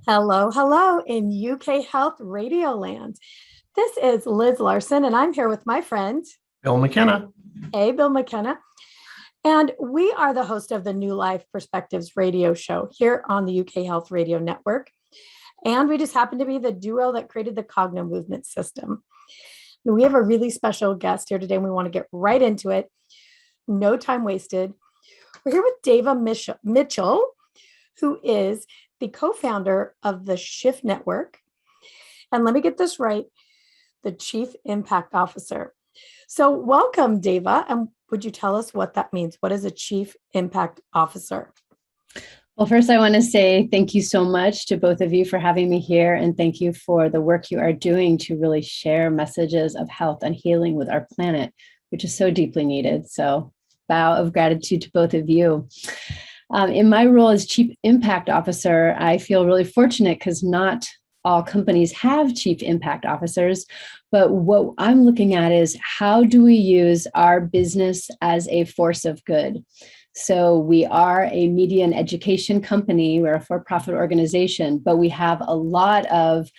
Hello, hello in UK Health Radio Land. This is Liz Larson, and I'm here with my friend, Bill McKenna. Bill McKenna. And we are the host of the New Life Perspectives radio show here on the UK Health Radio Network. And we just happen to be the duo that created the Cognomovement system. And we have a really special guest here today, and we want to get right into it. No time wasted. We're here with Devaa Mitchell, who is the co-founder of the Shift Network. And let me get this right, the Chief Impact Officer. So welcome, Devaa. And would you tell us what that means? What is a Chief Impact Officer? Well, first, I want to say thank you so much to both of you for having me here. And thank you for the work you are doing to really share messages of health and healing with our planet, which is so deeply needed. So bow of gratitude to both of you. In my role as Chief Impact Officer, I feel really fortunate because not all companies have Chief Impact Officers. But what I'm looking at is how do we use our business as a force of good? So we are a media and education company. We're a for-profit organization, but we have a lot of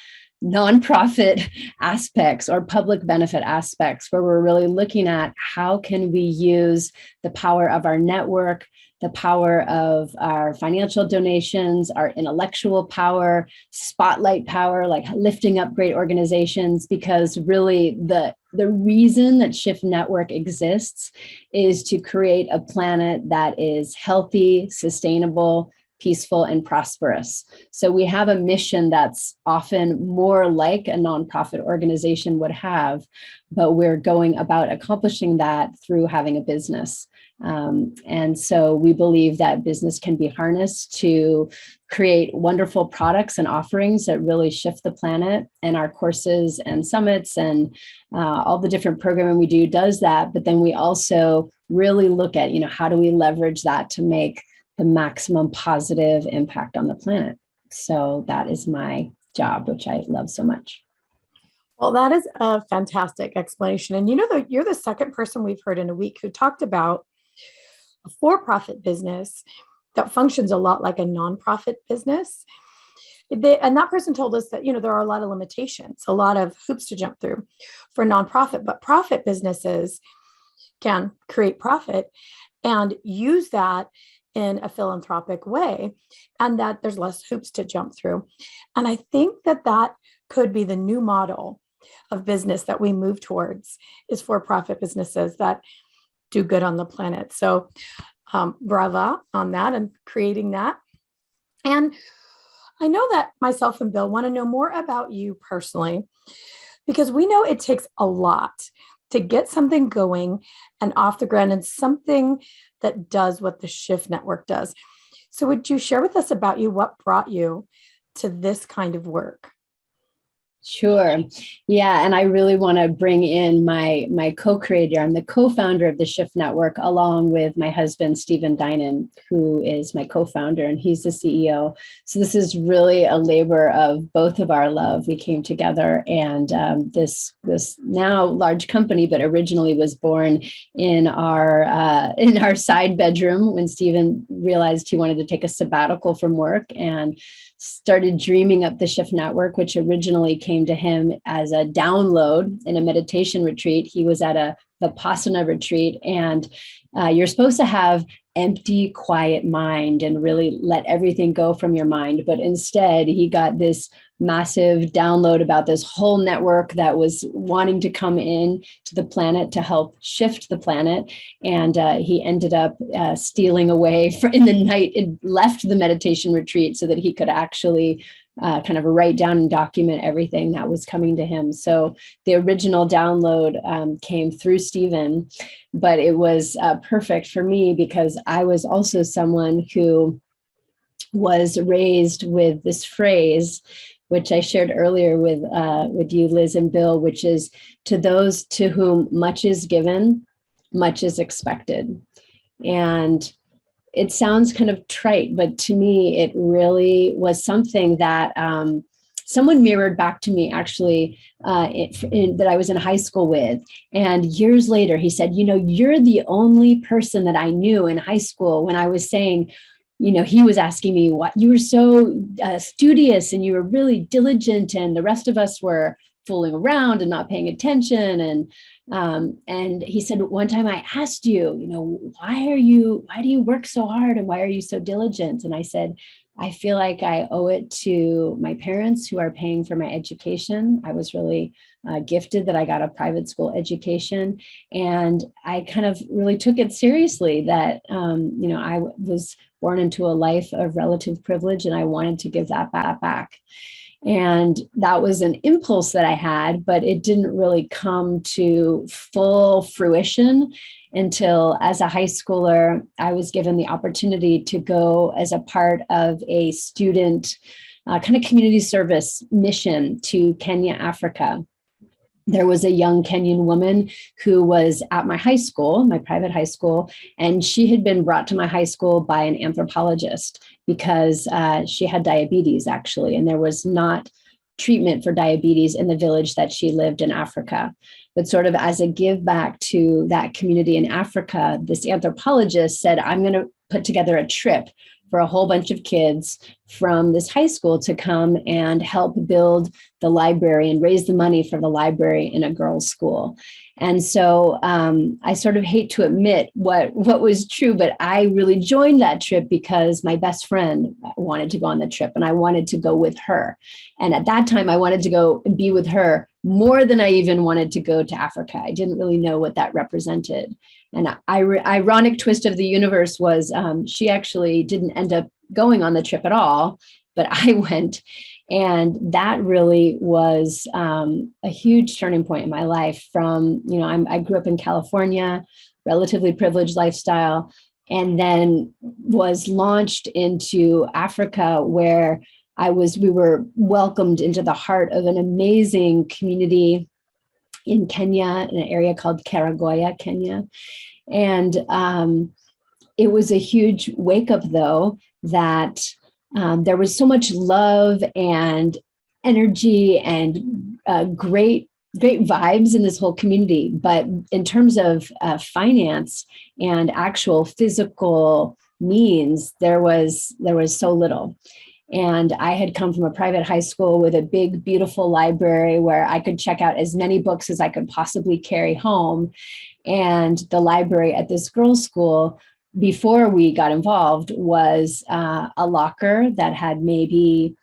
nonprofit aspects or public benefit aspects where we're really looking at how can we use the power of our network, the power of our financial donations, our intellectual power, spotlight power, like lifting up great organizations, because really the reason that Shift Network exists is to create a planet that is healthy, sustainable, peaceful, and prosperous. So we have a mission that's often more like a nonprofit organization would have, but we're going about accomplishing that through having a business. And so we believe that business can be harnessed to create wonderful products and offerings that really shift the planet, and our courses and summits and all the different programming we do does that. But then we also really look at, how do we leverage that to make the maximum positive impact on the planet. So that is my job, which I love so much. Well, that is a fantastic explanation. And you're the second person we've heard in a week who talked about a for-profit business that functions a lot like a nonprofit business. And that person told us that, there are a lot of limitations, a lot of hoops to jump through for nonprofit, but profit businesses can create profit and use that in a philanthropic way, and that there's less hoops to jump through. And I think that could be the new model of business that we move towards, is for-profit businesses that do good on the planet. So brava on that and creating that. And I know that myself and Bill want to know more about you personally, because we know it takes a lot to get something going and off the ground, and something that does what the Shift Network does. So would you share with us about you, what brought you to this kind of work? Sure. Yeah. And I really want to bring in my co-creator. I'm the co-founder of the Shift Network, along with my husband, Stephen Dinan, who is my co-founder, and he's the CEO. So this is really a labor of both of our love. We came together, and this now large company, but originally was born in our side bedroom when Stephen realized he wanted to take a sabbatical from work and started dreaming up the Shift Network, which originally came to him as a download in a meditation retreat. He was at a Vipassana retreat, and you're supposed to have empty, quiet mind and really let everything go from your mind. But instead, he got this massive download about this whole network that was wanting to come in to the planet to help shift the planet. And he ended up stealing away in the night and left the meditation retreat so that he could actually kind of write down and document everything that was coming to him. So the original download came through Stephen, but it was perfect for me because I was also someone who was raised with this phrase, which I shared earlier with you, Liz and Bill, which is, to those to whom much is given, much is expected. And it sounds kind of trite, but to me, it really was something that someone mirrored back to me, actually, that I was in high school with. And years later, he said, you're the only person that I knew in high school when I was saying, he was asking me, what, you were so studious and you were really diligent, and the rest of us were fooling around and not paying attention. And he said, one time I asked you, why do you work so hard and why are you so diligent? And I said, I feel like I owe it to my parents who are paying for my education. I was really gifted that I got a private school education. And I kind of really took it seriously that, I was born into a life of relative privilege and I wanted to give that back. And that was an impulse that I had, but it didn't really come to full fruition until, as a high schooler, I was given the opportunity to go as a part of a student kind of community service mission to Kenya, Africa. There was a young Kenyan woman who was at my high school, my private high school, and she had been brought to my high school by an anthropologist because she had diabetes, actually, and there was not treatment for diabetes in the village that she lived in Africa. But sort of as a give back to that community in Africa, this anthropologist said, I'm going to put together a trip for a whole bunch of kids from this high school to come and help build the library and raise the money for the library in a girls' school. And so I sort of hate to admit what was true, but I really joined that trip because my best friend wanted to go on the trip and I wanted to go with her. And at that time, I wanted to go and be with her more than I even wanted to go to Africa. I didn't really know what that represented. And ironic twist of the universe was she actually didn't end up going on the trip at all, but I went. And that really was a huge turning point in my life from, I grew up in California, relatively privileged lifestyle, and then was launched into Africa where we were welcomed into the heart of an amazing community in Kenya, in an area called Karagoya, Kenya. And it was a huge wake up, though, that there was so much love and energy and great vibes in this whole community. But in terms of finance and actual physical means, there was so little. And I had come from a private high school with a big, beautiful library where I could check out as many books as I could possibly carry home. And the library at this girls' school, before we got involved, was a locker that had maybe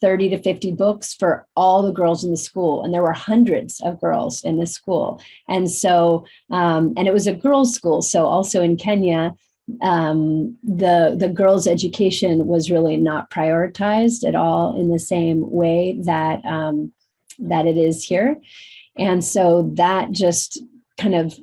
30 to 50 books for all the girls in the school. And there were hundreds of girls in the school. And so, and it was a girls' school. So also in Kenya, the girls' education was really not prioritized at all in the same way that it is here. And so that just kind of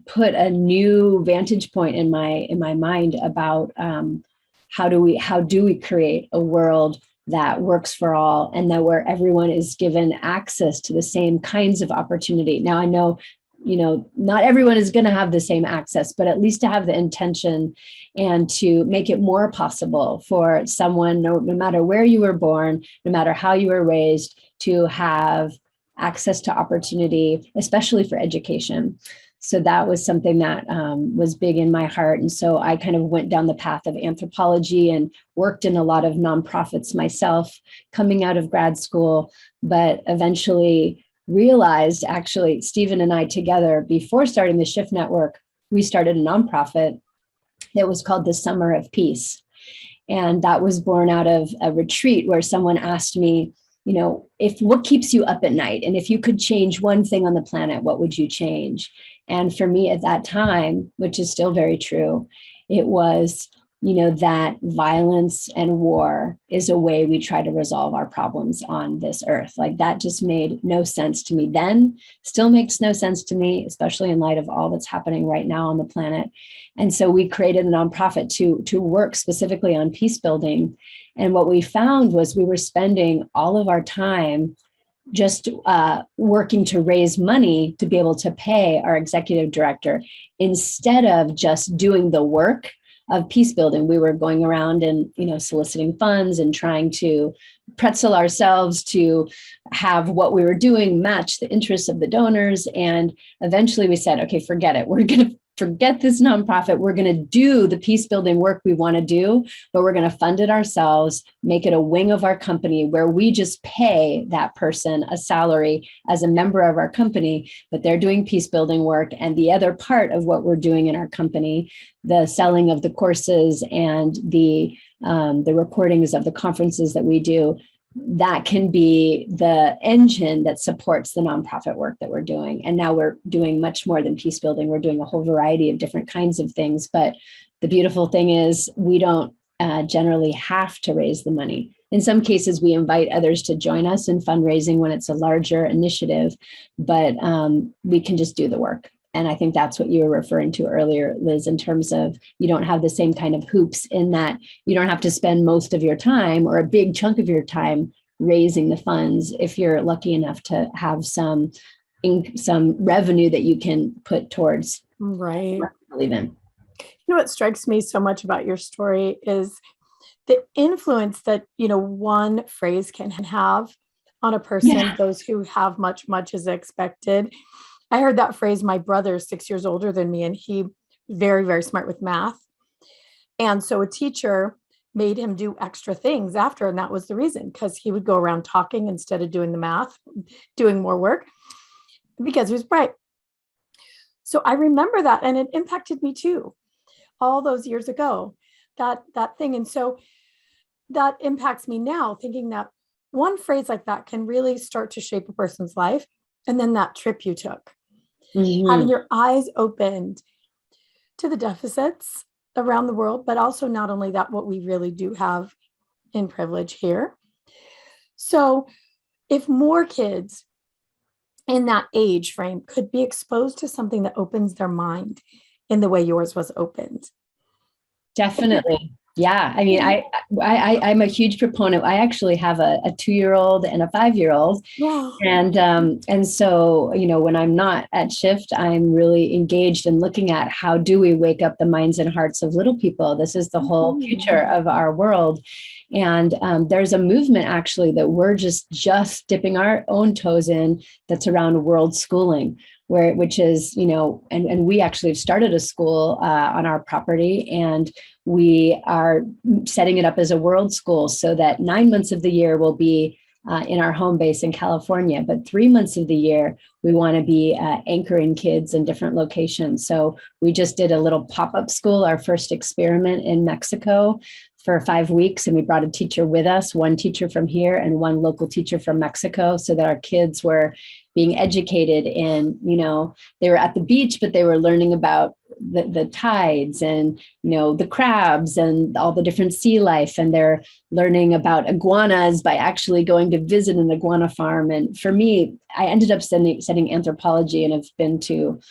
put a new vantage point in my mind about how do we create a world that works for all and that where everyone is given access to the same kinds of opportunity. Now, I know, not everyone is going to have the same access, but at least to have the intention and to make it more possible for someone, no matter where you were born, no matter how you were raised, to have access to opportunity, especially for education. So that was something that was big in my heart. And so I kind of went down the path of anthropology and worked in a lot of nonprofits myself coming out of grad school, but eventually realized, actually, Stephen and I together, before starting the Shift Network, we started a nonprofit that was called the Summer of Peace. And that was born out of a retreat where someone asked me, what keeps you up at night? And if you could change one thing on the planet, what would you change? And for me at that time, which is still very true, it was, that violence and war is a way we try to resolve our problems on this earth. Like that just made no sense to me then, still makes no sense to me, especially in light of all that's happening right now on the planet. And so we created a nonprofit to work specifically on peace building. And what we found was we were spending all of our time just working to raise money to be able to pay our executive director instead of just doing the work of peace building. We were going around and, soliciting funds and trying to pretzel ourselves to have what we were doing match the interests of the donors. And eventually we said, okay, forget it. We're going to forget this nonprofit. We're going to do the peace building work we want to do, but we're going to fund it ourselves, make it a wing of our company where we just pay that person a salary as a member of our company, but they're doing peace building work. And the other part of what we're doing in our company, the selling of the courses and the recordings of the conferences that we do, that can be the engine that supports the nonprofit work that we're doing. And now we're doing much more than peace building. We're doing a whole variety of different kinds of things. But the beautiful thing is we don't generally have to raise the money. In some cases, we invite others to join us in fundraising when it's a larger initiative, but we can just do the work. And I think that's what you were referring to earlier, Liz, in terms of you don't have the same kind of hoops in that you don't have to spend most of your time or a big chunk of your time raising the funds if you're lucky enough to have some revenue that you can put towards Right. what you believe in. You know what strikes me so much about your story is the influence that, one phrase can have on a person. Yeah. Those who have much, much is expected. I heard that phrase. My brother is 6 years older than me, and he very, very smart with math. And so a teacher made him do extra things after, and that was the reason, because he would go around talking instead of doing the math, doing more work, because he was bright. So I remember that, and it impacted me too, all those years ago, that thing. And so that impacts me now, thinking that one phrase like that can really start to shape a person's life. And then that trip you took, having your eyes opened to the deficits around the world, but also not only that, what we really do have in privilege here. So if more kids in that age frame could be exposed to something that opens their mind in the way yours was opened. Definitely. Yeah. I mean, I'm a huge proponent. I actually have a 2-year-old and a 5-year-old. Wow. And so, when I'm not at shift, I'm really engaged in looking at how do we wake up the minds and hearts of little people. This is the whole future of our world. And there's a movement actually that we're just dipping our own toes in that's around world schooling, which is, and we actually have started a school on our property, and we are setting it up as a world school so that 9 months of the year will be in our home base in California, but 3 months of the year, we want to be anchoring kids in different locations. So we just did a little pop-up school, our first experiment in Mexico for 5 weeks. And we brought a teacher with us, one teacher from here and one local teacher from Mexico, so that our kids were being educated in, they were at the beach, but they were learning about the tides and, the crabs and all the different sea life. And they're learning about iguanas by actually going to visit an iguana farm. And for me, I ended up studying anthropology and have been to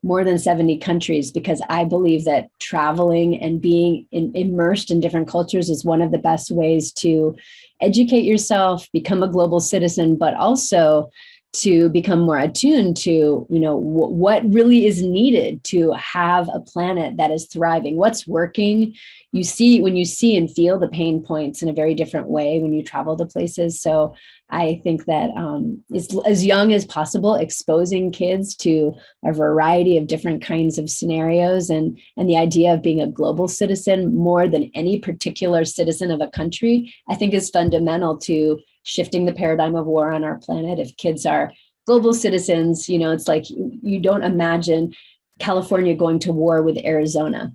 more than 70 countries because I believe that traveling and being immersed in different cultures is one of the best ways to educate yourself, become a global citizen, but also to become more attuned to, what really is needed to have a planet that is thriving, what's working. When you see and feel the pain points in a very different way when you travel to places. So I think that it's as young as possible, exposing kids to a variety of different kinds of scenarios and the idea of being a global citizen more than any particular citizen of a country, I think is fundamental to shifting the paradigm of war on our planet. If kids are global citizens, it's like you don't imagine California going to war with Arizona.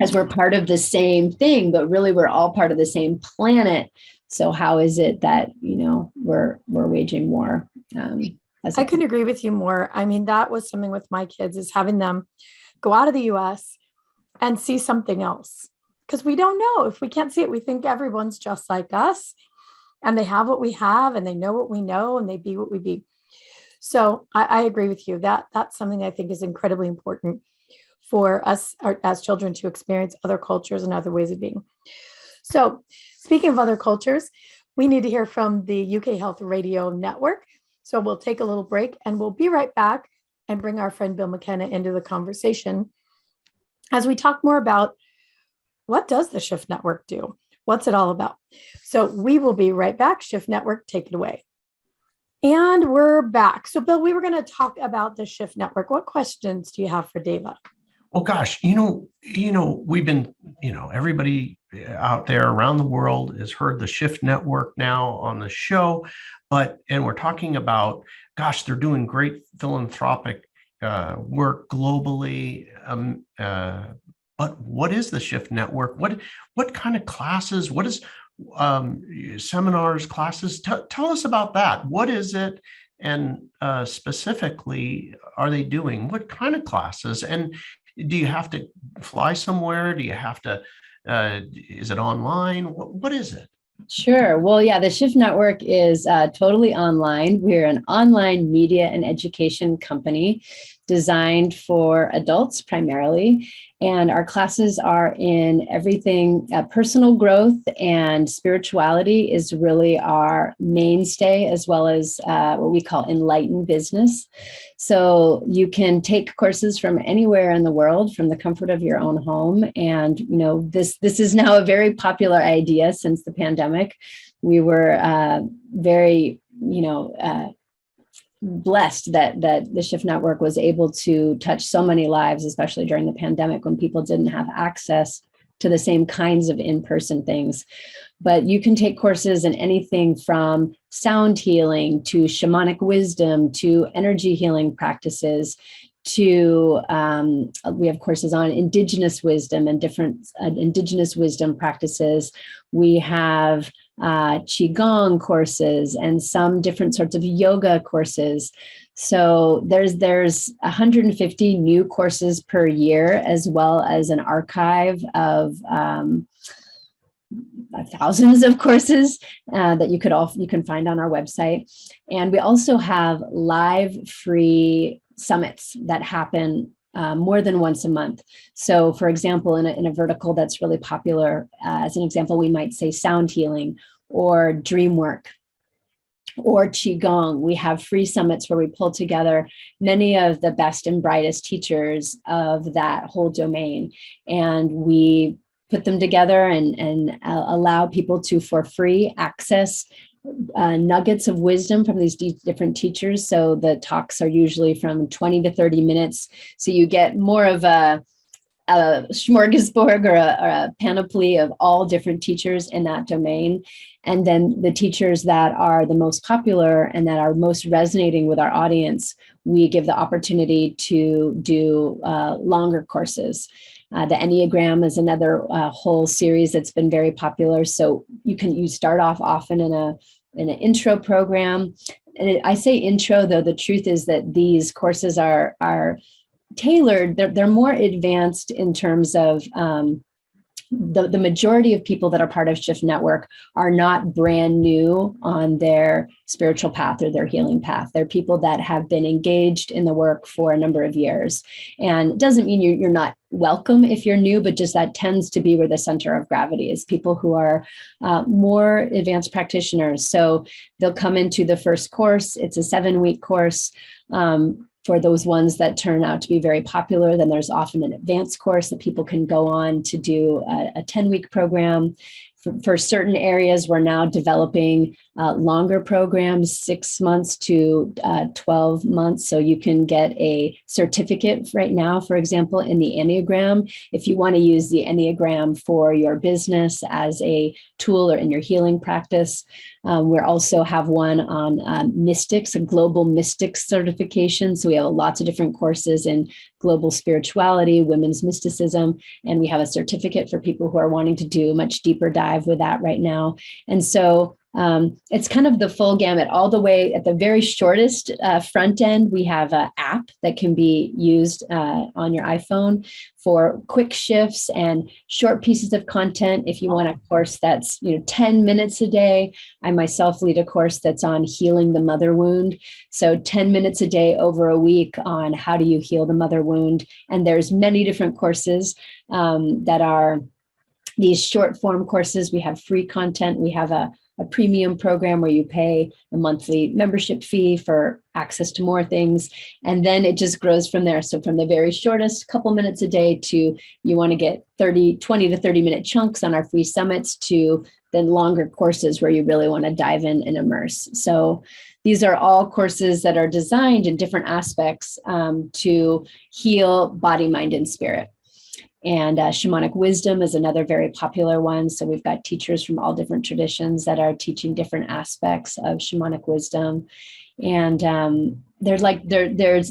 As we're part of the same thing, but really we're all part of the same planet. So how is it that, we're waging war? I couldn't agree with you more. I mean, that was something with my kids, is having them go out of the US and see something else. Because we don't know. If we can't see it, we think everyone's just like us. And they have what we have, and they know what we know, and they be what we be. So I agree with you. That's something I think is incredibly important for us as children to experience other cultures and other ways of being. So speaking of other cultures, we need to hear from the UK Health Radio Network. So we'll take a little break, and we'll be right back and bring our friend Bill McKenna into the conversation as we talk more about what does the Shift Network do? What's it all about? So we will be right back. Shift Network, take it away. And we're back. So Bill, we were going to talk about the Shift Network. What questions do you have for Devaa? Oh gosh, we've been, everybody out there around the world has heard the Shift Network now on the show, and we're talking about, gosh, they're doing great philanthropic work globally. But what is the Shift Network? What kind of classes? What is seminars, classes? Tell us about that. What is it? And specifically, are they doing what kind of classes? And do you have to fly somewhere? Do you have to, is it online? What is it? Sure. Well, yeah, the Shift Network is totally online. We're an online media and education company designed for adults primarily. And our classes are in everything, personal growth and spirituality is really our mainstay, as well as what we call enlightened business. So you can take courses from anywhere in the world, from the comfort of your own home. And, this is now a very popular idea since the pandemic. We were very, blessed that the Shift Network was able to touch so many lives, especially during the pandemic when people didn't have access to the same kinds of in-person things. But you can take courses in anything from sound healing to shamanic wisdom to energy healing practices to we have courses on Indigenous wisdom and different Indigenous wisdom practices. We have Qigong courses and some different sorts of yoga courses. So there's 150 new courses per year, as well as an archive of thousands of courses that you can find on our website. And we also have live free summits that happen more than once a month. So for example, in a vertical that's really popular, as an example, we might say sound healing or dream work or Qigong. We have free summits where we pull together many of the best and brightest teachers of that whole domain. And we put them together and allow people to, for free, access nuggets of wisdom from these different teachers. So the talks are usually from 20 to 30 minutes. So you get more of a smorgasbord or a panoply of all different teachers in that domain. And then the teachers that are the most popular and that are most resonating with our audience, we give the opportunity to do longer courses. The Enneagram is another whole series that's been very popular. So you start off often in an intro program. And I say intro, though the truth is that these courses are tailored. They're more advanced in terms of the majority of people that are part of Shift Network are not brand new on their spiritual path or their healing path. They're people that have been engaged in the work for a number of years. And it doesn't mean you're not welcome if you're new, but just that tends to be where the center of gravity is, people who are more advanced practitioners. So they'll come into the first course. It's a 7-week course. For those ones that turn out to be very popular, then there's often an advanced course that people can go on to do a 10-week program. For certain areas, we're now developing longer programs, 6 months to 12 months. So you can get a certificate right now, for example, in the Enneagram. If you want to use the Enneagram for your business as a tool or in your healing practice, we also have one on mystics, a global mystics certification. So we have lots of different courses in global spirituality, women's mysticism, and we have a certificate for people who are wanting to do a much deeper dive with that right now. And so it's kind of the full gamut, all the way at the very shortest front end. We have an app that can be used on your iPhone for quick shifts and short pieces of content. If you want a course that's 10 minutes a day, I myself lead a course that's on healing the mother wound. So 10 minutes a day over a week on how do you heal the mother wound. And there's many different courses that are these short form courses. We have free content. We have a premium program where you pay a monthly membership fee for access to more things. And then it just grows from there. So from the very shortest couple minutes a day to you want to get 20 to 30 minute chunks on our free summits to then longer courses where you really want to dive in and immerse. So these are all courses that are designed in different aspects to heal body, mind, and spirit. And shamanic wisdom is another very popular one. So we've got teachers from all different traditions that are teaching different aspects of shamanic wisdom. And there's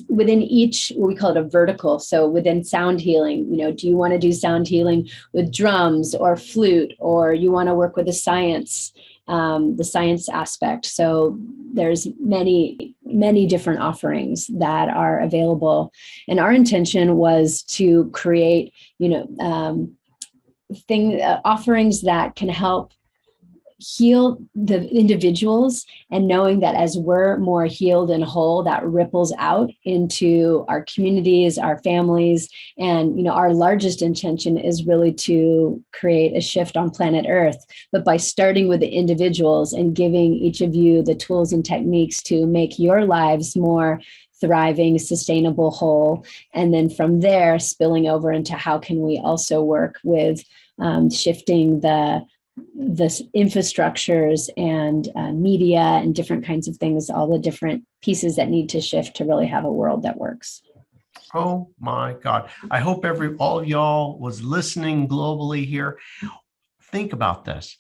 within each, we call it a vertical. So within sound healing, do you want to do sound healing with drums or flute, or you want to work with the science aspect? So there's many different offerings that are available. And our intention was to create, offerings that can help heal the individuals, and knowing that as we're more healed and whole, that ripples out into our communities, our families. And, our largest intention is really to create a shift on planet Earth. But by starting with the individuals and giving each of you the tools and techniques to make your lives more thriving, sustainable, whole. And then from there, spilling over into how can we also work with shifting the infrastructures and media and different kinds of things, all the different pieces that need to shift to really have a world that works. Oh my God. I hope all of y'all was listening globally here. Think about this.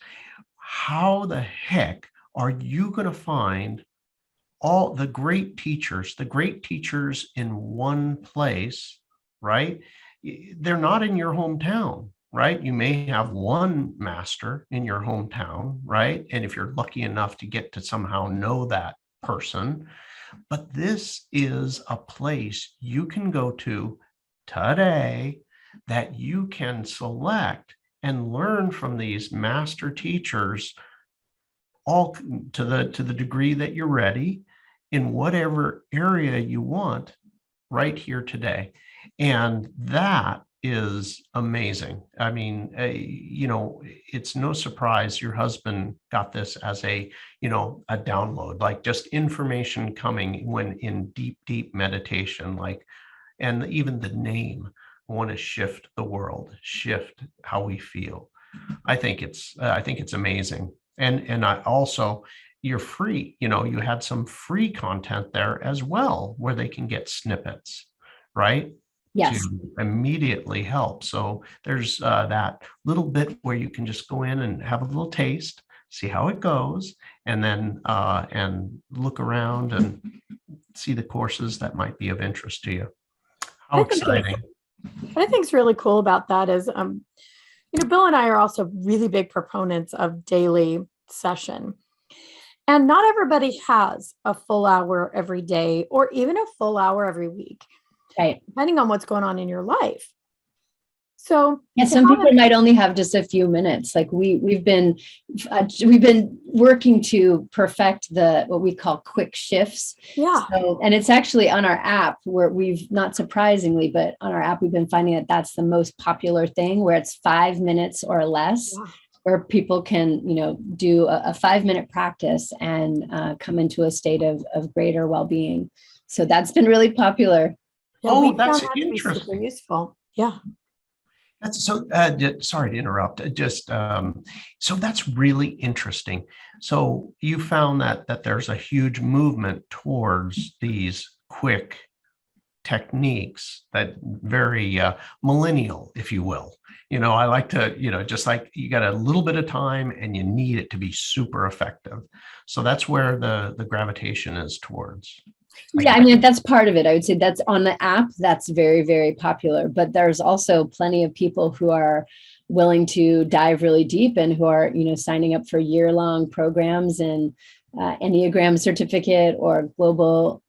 How the heck are you going to find all the great teachers in one place, right? They're not in your hometown. Right? You may have one master in your hometown, right? And if you're lucky enough to get to somehow know that person, but this is a place you can go to today that you can select and learn from these master teachers, all to the degree that you're ready in whatever area you want right here today. And that is amazing. I mean, it's no surprise your husband got this as a download, like just information coming when in deep, deep meditation, and even the name, I want to shift the world, shift how we feel. I think it's amazing. And I also, you're free, you had some free content there as well, where they can get snippets, right? Yes. To immediately help. So there's that little bit where you can just go in and have a little taste, see how it goes, and then and look around and see the courses that might be of interest to you. How exciting. What I think is really cool about that is, Bill and I are also really big proponents of daily session. And not everybody has a full hour every day or even a full hour every week. Right. Depending on what's going on in your life. So yeah, some people might only have just a few minutes. Like we've been working to perfect what we call quick shifts. Yeah. So, and it's actually on our app where we've, not surprisingly, but on our app, we've been finding that that's the most popular thing, where it's 5 minutes or less. Yeah. Where people can, do a 5-minute practice and come into a state of greater well-being. So that's been really popular. Oh, that's interesting. Super useful. Yeah. That's so. Sorry to interrupt. Just so that's really interesting. So you found that there's a huge movement towards these quick techniques, that very millennial, if you will. I like to, just like you got a little bit of time and you need it to be super effective. So that's where the gravitation is towards. Yeah, I mean, that's part of it. I would say that's on the app. That's very, very popular. But there's also plenty of people who are willing to dive really deep and who are, signing up for year-long programs and Enneagram certificate or global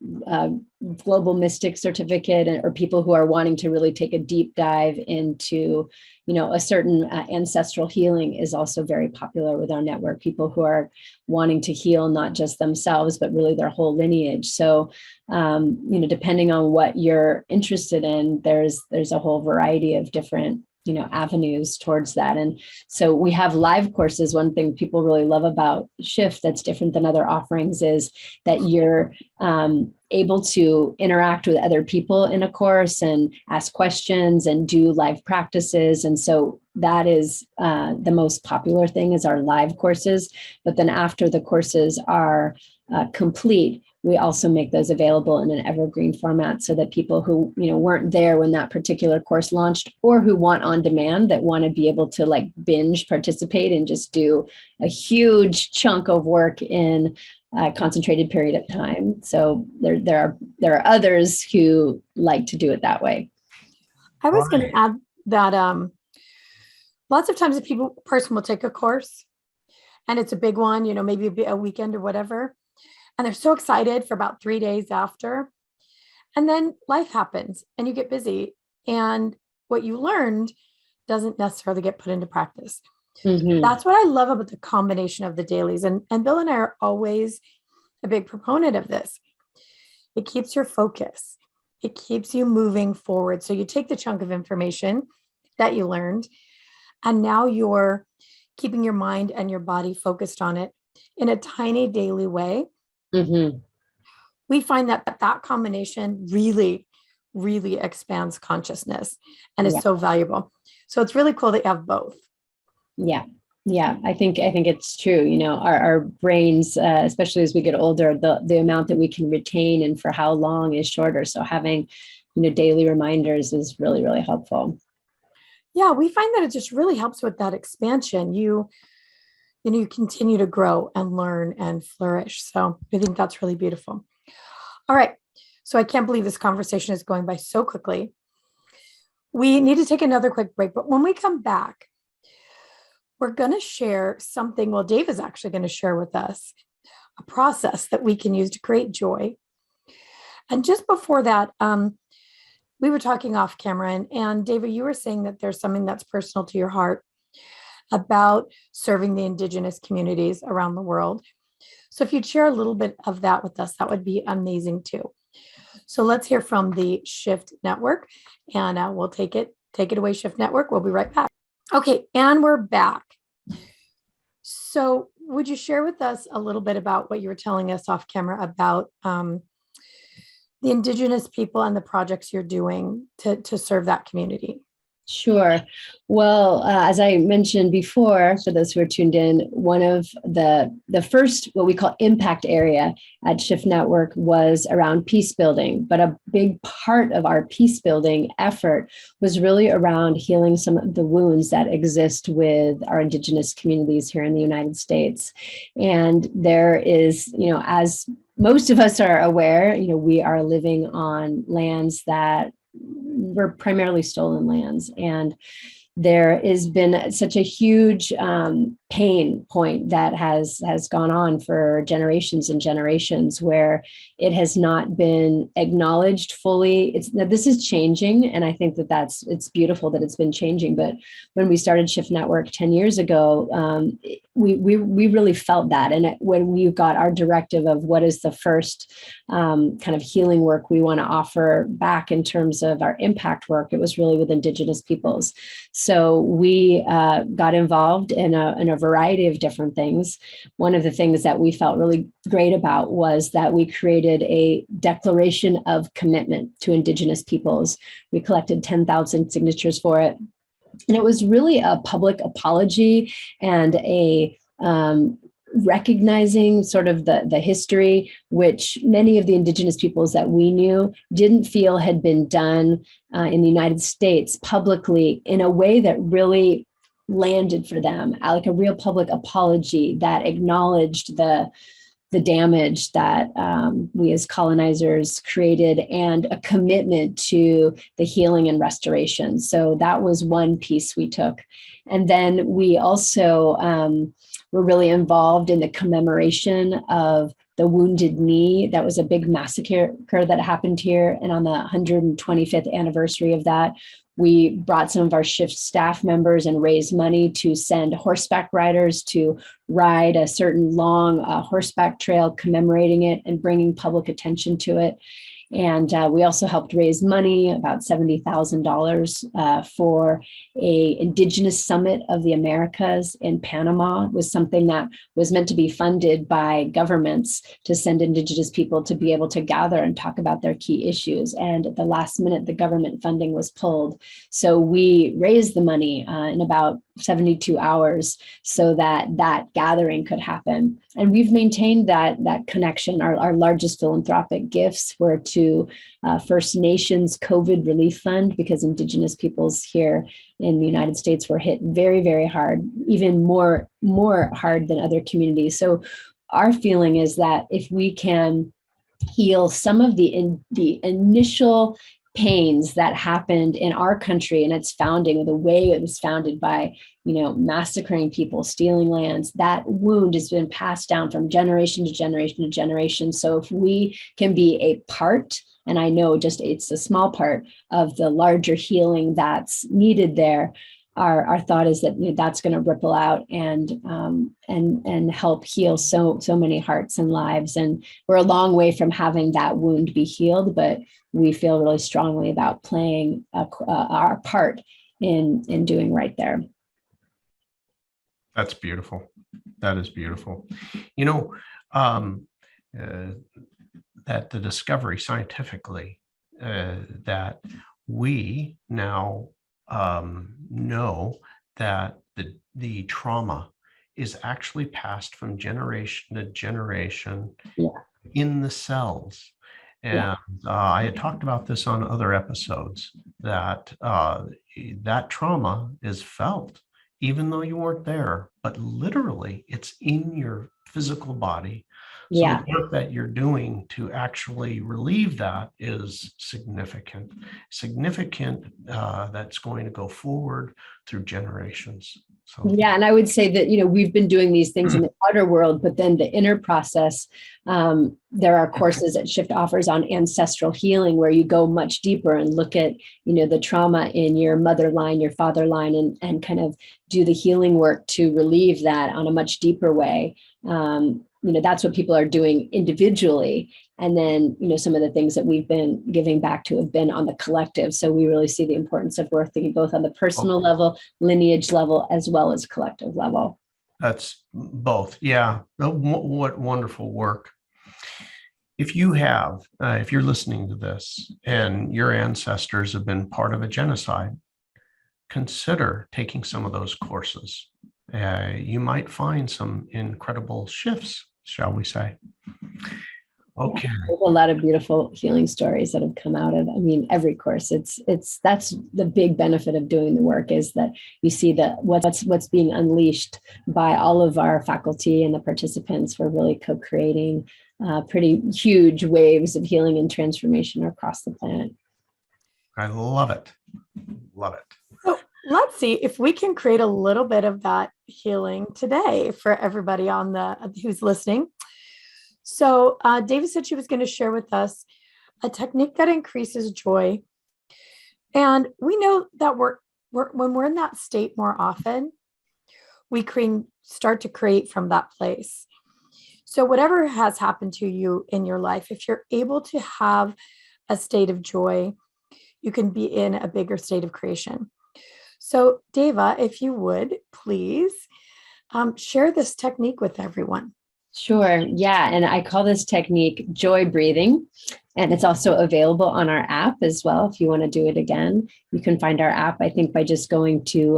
mystic certificate, or people who are wanting to really take a deep dive into, a certain ancestral healing is also very popular with our network. People who are wanting to heal not just themselves, but really their whole lineage. So, depending on what you're interested in, there's a whole variety of different avenues towards that. And so we have live courses. One thing people really love about Shift that's different than other offerings is that you're able to interact with other people in a course and ask questions and do live practices. And so that is the most popular thing, is our live courses. But then after the courses are complete, we also make those available in an evergreen format so that people who weren't there when that particular course launched, or who want on demand, that want to be able to like binge participate and just do a huge chunk of work in a concentrated period of time. So there are others who like to do it that way. I was going to add that lots of times a person will take a course and it's a big one, maybe a weekend or whatever. And they're so excited for about 3 days after. And then life happens and you get busy. And what you learned doesn't necessarily get put into practice. Mm-hmm. That's what I love about the combination of the dailies. And Bill and I are always a big proponent of this. It keeps your focus. It keeps you moving forward. So you take the chunk of information that you learned, and now you're keeping your mind and your body focused on it in a tiny daily way. Mm-hmm. We find that combination really, really expands consciousness and is so valuable. So it's really cool that you have both. Yeah. I think it's true. Our brains, especially as we get older, the amount that we can retain and for how long is shorter. So having, daily reminders is really, really helpful. Yeah, we find that it just really helps with that expansion. You continue to grow and learn and flourish. So I think that's really beautiful. All right. So I can't believe this conversation is going by so quickly. We need to take another quick break, but when we come back, we're going to share something. Well, Dave is actually going to share with us a process that we can use to create joy. And just before that, we were talking off camera, and David, you were saying that there's something that's personal to your heart about serving the Indigenous communities around the world. So if you'd share a little bit of that with us, that would be amazing too. So let's hear from the Shift Network, and we'll take it away, Shift Network. We'll be right back. Okay, and we're back. So would you share with us a little bit about what you were telling us off camera about the Indigenous people and the projects you're doing to serve that community? Sure. Well, as I mentioned before, for those who are tuned in, one of the first, what we call impact area at Shift Network was around peace building. But a big part of our peace building effort was really around healing some of the wounds that exist with our Indigenous communities here in the United States. And there is, as most of us are aware, we are living on lands that were primarily stolen lands. And there has been such a huge pain point that has gone on for generations and generations, where it has not been acknowledged fully. This is changing, and I think it's beautiful that it's been changing. But when we started Shift Network 10 years ago, we really felt that. And when we got our directive of what is the first kind of healing work we want to offer back in terms of our impact work, it was really with Indigenous peoples. So we got involved in a variety of different things. One of the things that we felt really great about was that we created a declaration of commitment to Indigenous peoples. We collected 10,000 signatures for it. And it was really a public apology and a recognizing sort of the history, which many of the Indigenous peoples that we knew didn't feel had been done in the United States publicly in a way that really landed for them, like a real public apology that acknowledged the damage that we as colonizers created, and a commitment to the healing and restoration. So that was one piece we took. And then we also were really involved in the commemoration of the Wounded Knee. That was a big massacre that happened here. And on the 125th anniversary of that, we brought some of our Shift staff members and raised money to send horseback riders to ride a certain long horseback trail commemorating it and bringing public attention to it. And we also helped raise money, about $70,000 for a Indigenous Summit of the Americas in Panama. It was something that was meant to be funded by governments to send Indigenous people to be able to gather and talk about their key issues. And at the last minute, the government funding was pulled. So we raised the money in about 72 hours so that that gathering could happen. And we've maintained that connection. Our largest philanthropic gifts were to First Nations COVID Relief Fund, because Indigenous peoples here in the United States were hit very, very hard, even more hard than other communities. So our feeling is that if we can heal some of the initial pains that happened in our country and its founding, the way it was founded by, massacring people, stealing lands, that wound has been passed down from generation to generation to generation. So if we can be a part, and I know just it's a small part of the larger healing that's needed there, our thought is that that's going to ripple out and help heal so many hearts and lives. And we're a long way from having that wound be healed, but we feel really strongly about playing our part in doing right there. That's beautiful. That is beautiful. That the discovery scientifically that we now know that the trauma is actually passed from generation to generation in the cells. And I had talked about this on other episodes, that that trauma is felt even though you weren't there, but literally it's in your physical body. So the work that you're doing to actually relieve that is significant, that's going to go forward through generations. So and I would say that, we've been doing these things in the outer world, but then the inner process, there are courses that Shift offers on ancestral healing, where you go much deeper and look at, the trauma in your mother line, your father line, and kind of do the healing work to relieve that on a much deeper way. That's what people are doing individually. And then, some of the things that we've been giving back to have been on the collective. So we really see the importance of working both on the personal level, lineage level, as well as collective level. That's both. Yeah. What wonderful work. If you're listening to this and your ancestors have been part of a genocide, consider taking some of those courses. You might find some incredible shifts, shall we say. Okay. There's a lot of beautiful healing stories that have come out of, every course. That's the big benefit of doing the work, is that you see that what's being unleashed by all of our faculty and the participants. We're really co-creating pretty huge waves of healing and transformation across the planet. I love it. Love it. So let's see if we can create a little bit of that healing today for everybody who's listening. So David said she was going to share with us a technique that increases joy. And we know that when we're in that state more often, we start to create from that place. So whatever has happened to you in your life, if you're able to have a state of joy, you can be in a bigger state of creation. So Devaa, if you would, please share this technique with everyone. Sure. Yeah. And I call this technique joy breathing. And it's also available on our app as well. If you want to do it again, you can find our app, I think, by just going to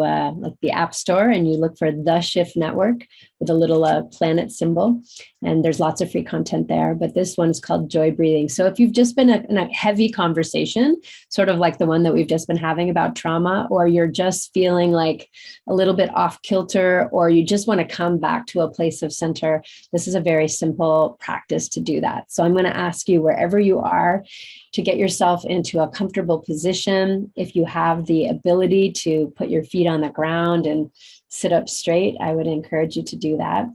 the App Store and you look for The Shift Network with a little planet symbol. And there's lots of free content there. But this one is called Joy Breathing. So if you've just been in a heavy conversation, sort of like the one that we've just been having about trauma, or you're just feeling like a little bit off kilter, or you just want to come back to a place of center, this is a very simple practice to do that. So I'm going to ask you, wherever you are, to get yourself into a comfortable position. If you have the ability to put your feet on the ground and sit up straight, I would encourage you to do that.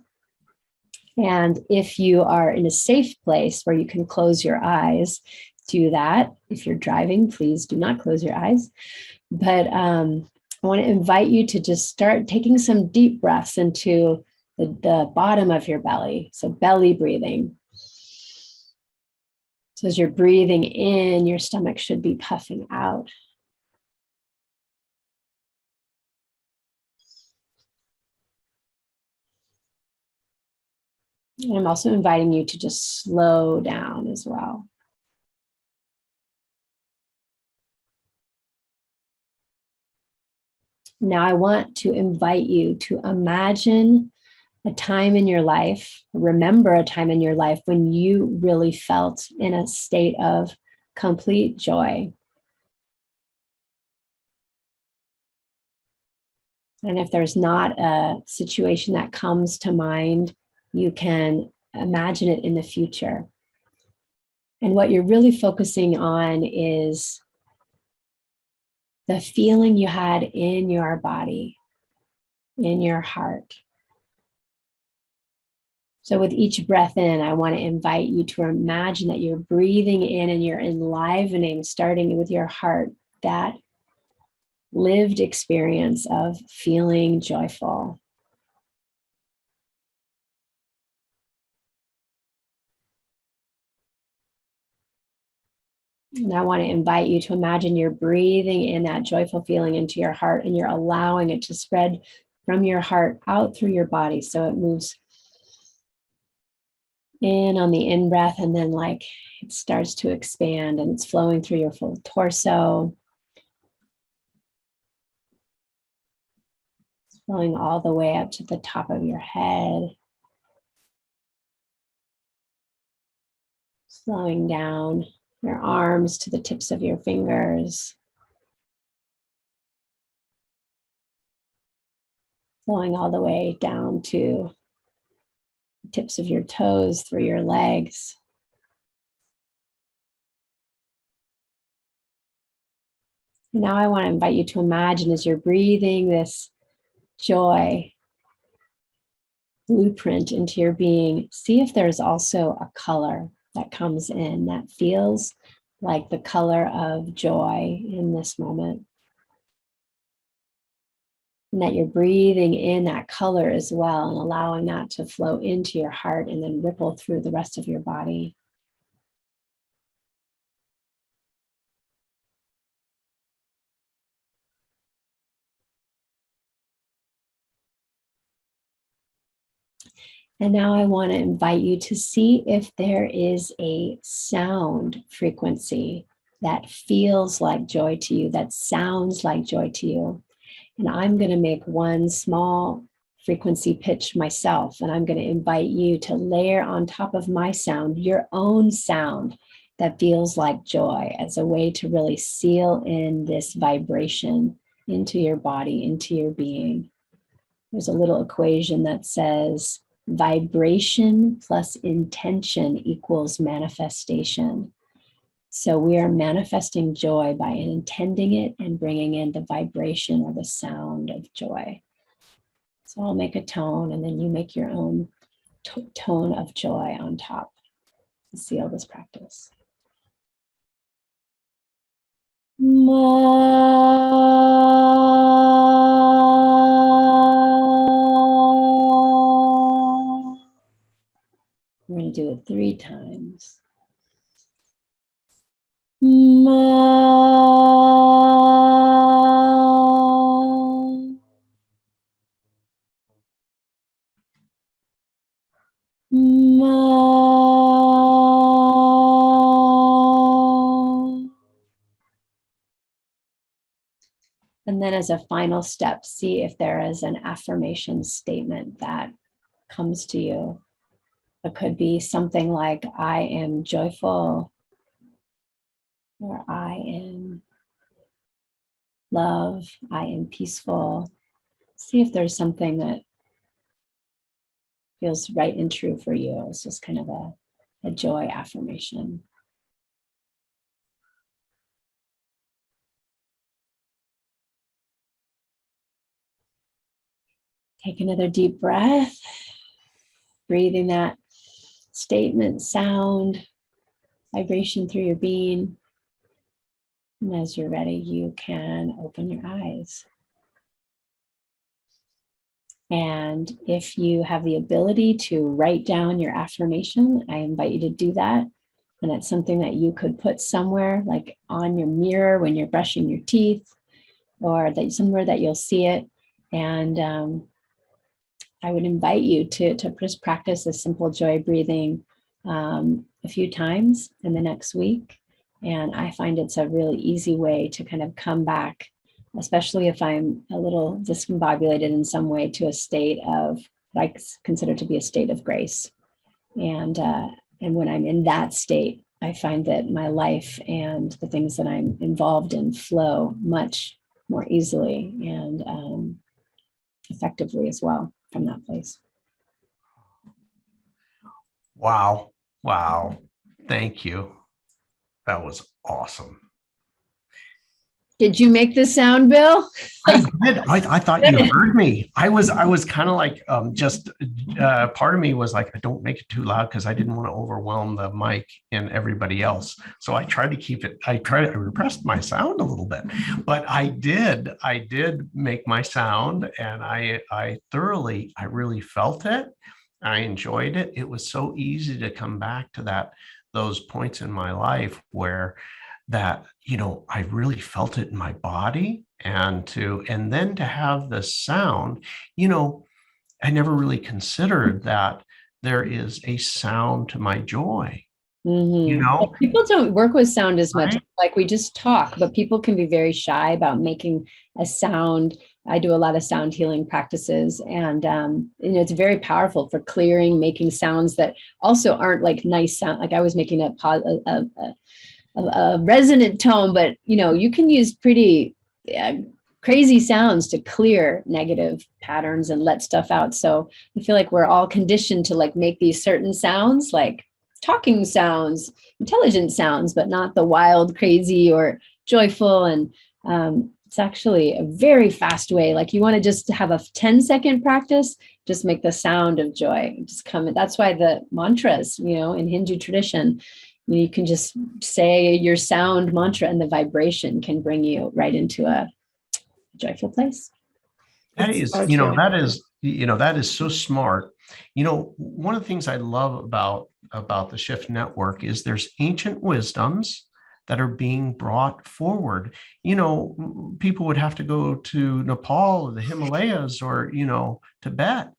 And if you are in a safe place where you can close your eyes, do that. If you're driving, please do not close your eyes. But I want to invite you to just start taking some deep breaths into the bottom of your belly. So belly breathing. So as you're breathing in, your stomach should be puffing out. And I'm also inviting you to just slow down as well. Now I want to invite you to imagine a time in your life, remember a time in your life when you really felt in a state of complete joy. And if there's not a situation that comes to mind, you can imagine it in the future. And what you're really focusing on is the feeling you had in your body, in your heart. So with each breath in, I want to invite you to imagine that you're breathing in and you're enlivening, starting with your heart, that lived experience of feeling joyful. And I want to invite you to imagine you're breathing in that joyful feeling into your heart, and you're allowing it to spread from your heart out through your body. So it moves in on the in-breath, and then like it starts to expand and it's flowing through your full torso. It's flowing all the way up to the top of your head. Slowing down your arms to the tips of your fingers. Flowing all the way down to the tips of your toes through your legs. Now I want to invite you to imagine as you're breathing this joy blueprint into your being, see if there's also a color that comes in that feels like the color of joy in this moment. And that you're breathing in that color as well and allowing that to flow into your heart and then ripple through the rest of your body. And now I want to invite you to see if there is a sound frequency that feels like joy to you, that sounds like joy to you. And I'm going to make one small frequency pitch myself, and I'm going to invite you to layer on top of my sound your own sound that feels like joy, as a way to really seal in this vibration into your body, into your being. There's a little equation that says vibration plus intention equals manifestation. So we are manifesting joy by intending it and bringing in the vibration or the sound of joy. So I'll make a tone, and then you make your own tone of joy on top to seal this practice. We're going to do it 3 times. And then as a final step, see if there is an affirmation statement that comes to you. It could be something like, I am joyful, or I am love, I am peaceful. See if there's something that feels right and true for you. It's just kind of a joy affirmation. Take another deep breath, breathing that statement, sound, vibration through your being. And as you're ready, you can open your eyes. And if you have the ability to write down your affirmation, I invite you to do that. And it's something that you could put somewhere, like on your mirror when you're brushing your teeth, or that somewhere that you'll see it. And I would invite you to just practice a simple joy breathing a few times in the next week. And I find it's a really easy way to kind of come back especially if I'm a little discombobulated in some way, to a state of what I consider to be a state of grace. And when I'm in that state, I find that my life and the things that I'm involved in flow much more easily and effectively as well from that place. Wow. Wow. Thank you. That was awesome. Did you make the sound, Bill? I did. I thought you heard me. I was kind of like, part of me was like, I don't make it too loud because I didn't want to overwhelm the mic and everybody else. So I tried to keep it, I repressed my sound a little bit, but I did make my sound, and I really felt it. I enjoyed it. It was so easy to come back to those points in my life where that, I really felt it in my body, and then to have the sound, I never really considered that there is a sound to my joy. Mm-hmm. People don't work with sound as much, right? Like we just talk, but people can be very shy about making a sound. I do a lot of sound healing practices, and it's very powerful for clearing, making sounds that also aren't like nice sound. Like I was making a resonant tone, but you can use pretty crazy sounds to clear negative patterns and let stuff out. So I feel like we're all conditioned to like make these certain sounds, like talking sounds, intelligent sounds, but not the wild, crazy, or joyful. And it's actually a very fast way. Like you want to just have a 10-second practice, just make the sound of joy just come. That's why the mantras, in Hindu tradition, you can just say your sound mantra and the vibration can bring you right into a joyful place. That is, that is so smart. One of the things I love about the Shift Network is there's ancient wisdoms that are being brought forward. People would have to go to Nepal or the Himalayas or, Tibet.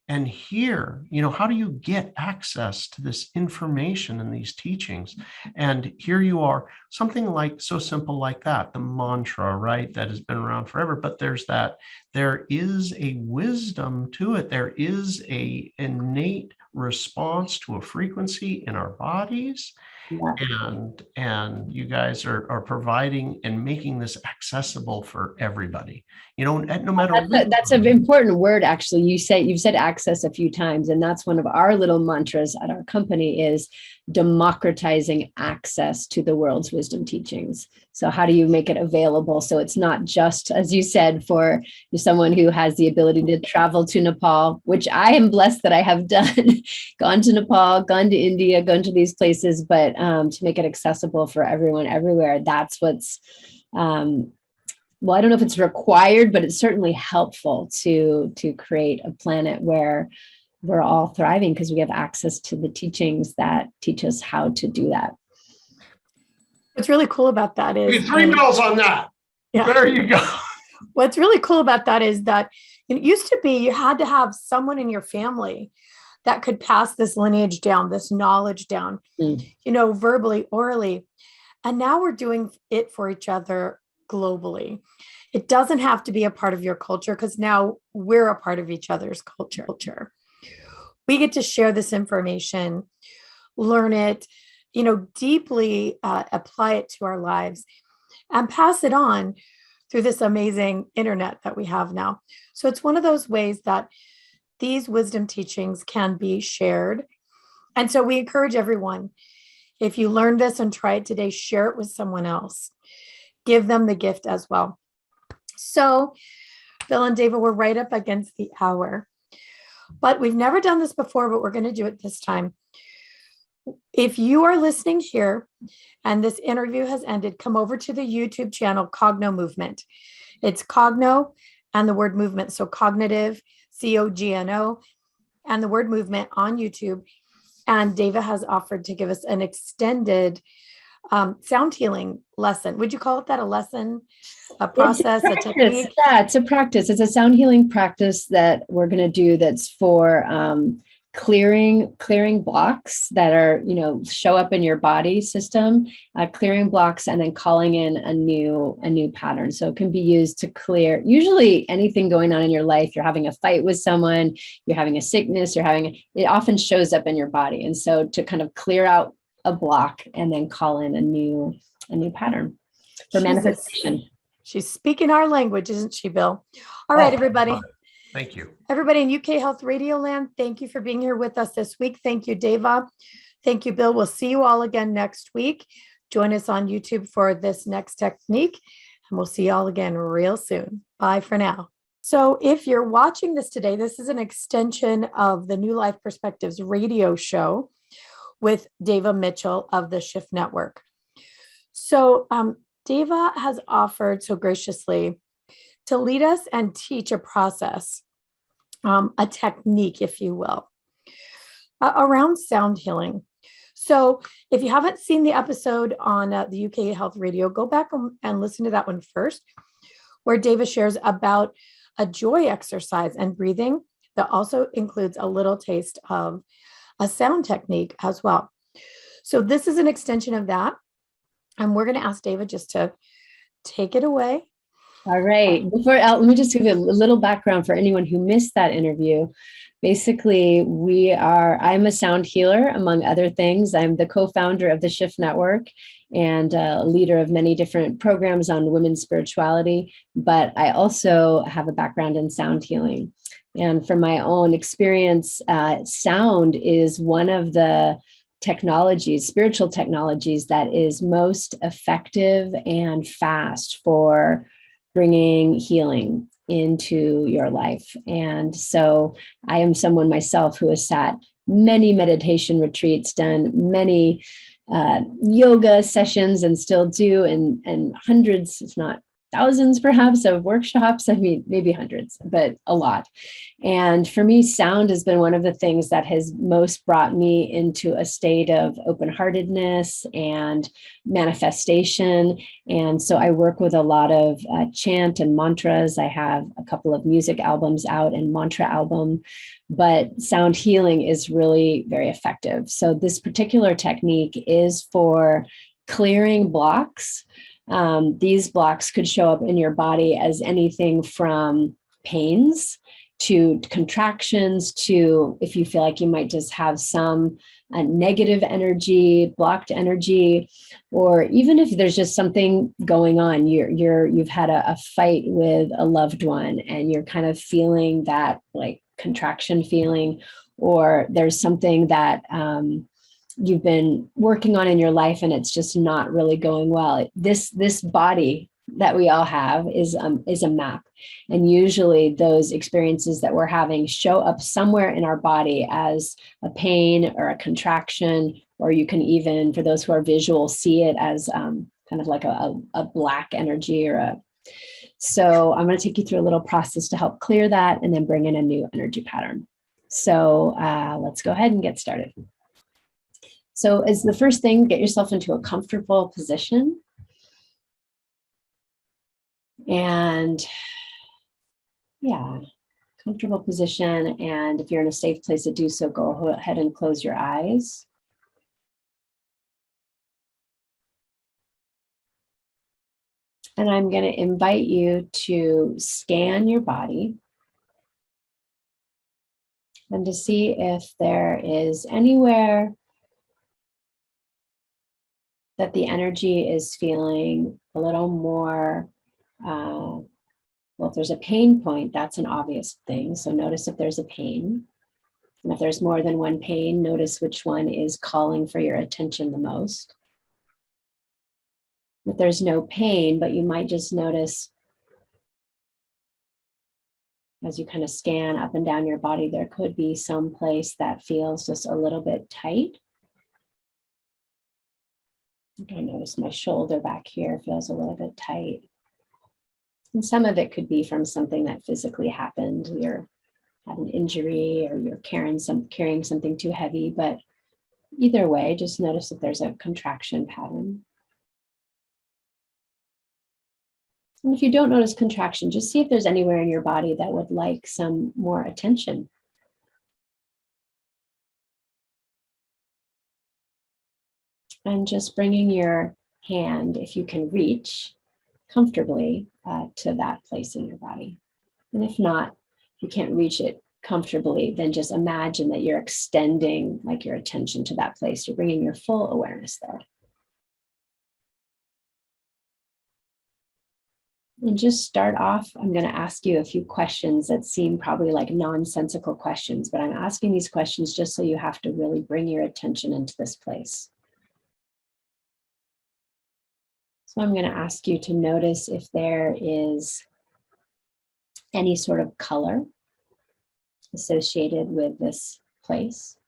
And here, how do you get access to this information and these teachings? And here you are, something like so simple like that, the mantra, right? That has been around forever, but there is a wisdom to it. There is a innate response to a frequency in our bodies. Yeah. And you guys are providing and making this accessible for everybody, no matter. That's an important word. Actually, you've said access a few times, and that's one of our little mantras at our company is democratizing access to the world's wisdom teachings. So how do you make it available? So it's not just, as you said, for someone who has the ability to travel to Nepal, which I am blessed that I have done, gone to Nepal, gone to India, gone to these places, but to make it accessible for everyone everywhere. That's what's, well, I don't know if it's required, but it's certainly helpful to create a planet where we're all thriving because we have access to the teachings that teach us how to do that. What's really cool about that is 3 bells on that. Yeah. There you go. What's really cool about that is that it used to be you had to have someone in your family that could pass this lineage down, this knowledge down, verbally, orally. And now we're doing it for each other globally. It doesn't have to be a part of your culture because now we're a part of each other's culture. We get to share this information, learn it, deeply apply it to our lives and pass it on through this amazing internet that we have now. So it's one of those ways that these wisdom teachings can be shared. And so we encourage everyone, if you learn this and try it today, share it with someone else. Give them the gift as well. So Bill and David, we're right up against the hour. But we've never done this before, but we're going to do it this time. If you are listening here and this interview has ended, come over to the YouTube channel, Cognomovement. It's Cogno and the word movement. So cognitive, COGNO, and the word movement on YouTube. And Devaa has offered to give us an extended sound healing lesson. Would you call it that? A lesson, a process, a technique? Yeah, it's a practice. It's a sound healing practice that we're going to do that's for clearing blocks that are, show up in your body system, clearing blocks and then calling in a new pattern. So it can be used to clear usually anything going on in your life. You're having a fight with someone, you're having a sickness, it often shows up in your body. And so to kind of clear out a block and then call in a new pattern for manifestation. She's speaking our language, isn't she, Bill? All right, everybody. Thank you. Everybody in UK Health Radio Land, thank you for being here with us this week. Thank you, Devaa. Thank you, Bill. We'll see you all again next week. Join us on YouTube for this next technique, and we'll see you all again real soon. Bye for now. So if you're watching this today, this is an extension of the New Life Perspectives radio show with Devaa Mitchell of the Shift Network. So Devaa has offered so graciously to lead us and teach a process, a technique, if you will, around sound healing. So if you haven't seen the episode on the UK Health Radio, go back and listen to that one first, where Devaa shares about a joy exercise and breathing that also includes a little taste of a sound technique as well. So this is an extension of that. And we're going to ask Devaa just to take it away. All right. Let me just give you a little background for anyone who missed that interview. Basically, I'm a sound healer, among other things. I'm the co-founder of the Shift Network and a leader of many different programs on women's spirituality. But I also have a background in sound healing. And from my own experience, sound is one of the spiritual technologies that is most effective and fast for bringing healing into your life. And so I am someone myself who has sat many meditation retreats, done many yoga sessions and still do, and hundreds, if not thousands perhaps, of workshops. I mean, maybe hundreds, but a lot. And for me, sound has been one of the things that has most brought me into a state of open-heartedness and manifestation. And so I work with a lot of chant and mantras. I have a couple of music albums out and mantra album, but sound healing is really very effective. So this particular technique is for clearing blocks. These blocks could show up in your body as anything from pains to contractions to if you feel like you might just have some negative energy, blocked energy, or even if there's just something going on, you've had a fight with a loved one and you're kind of feeling that like contraction feeling, or there's something that you've been working on in your life and it's just not really going well. This body that we all have is a map. And usually those experiences that we're having show up somewhere in our body as a pain or a contraction, or you can even, for those who are visual, see it as kind of like a black energy so I'm going to take you through a little process to help clear that and then bring in a new energy pattern. So let's go ahead and get started. So as the first thing, get yourself into a comfortable position. And comfortable position. And if you're in a safe place to do so, go ahead and close your eyes. And I'm going to invite you to scan your body and to see if there is anywhere that the energy is feeling a little more, if there's a pain point, that's an obvious thing. So notice if there's a pain. And if there's more than one pain, notice which one is calling for your attention the most. If there's no pain, but you might just notice as you kind of scan up and down your body, there could be some place that feels just a little bit tight. I notice my shoulder back here feels a little bit tight. And some of it could be from something that physically happened. You had an injury or you're carrying something too heavy, but either way, just notice if there's a contraction pattern. And if you don't notice contraction, just see if there's anywhere in your body that would like some more attention. And just bringing your hand, if you can reach comfortably, to that place in your body. And if not, if you can't reach it comfortably, then just imagine that you're extending like your attention to that place. You're bringing your full awareness there. And just start off, I'm going to ask you a few questions that seem probably like nonsensical questions, but I'm asking these questions just so you have to really bring your attention into this place. So I'm going to ask you to notice if there is any sort of color associated with this place.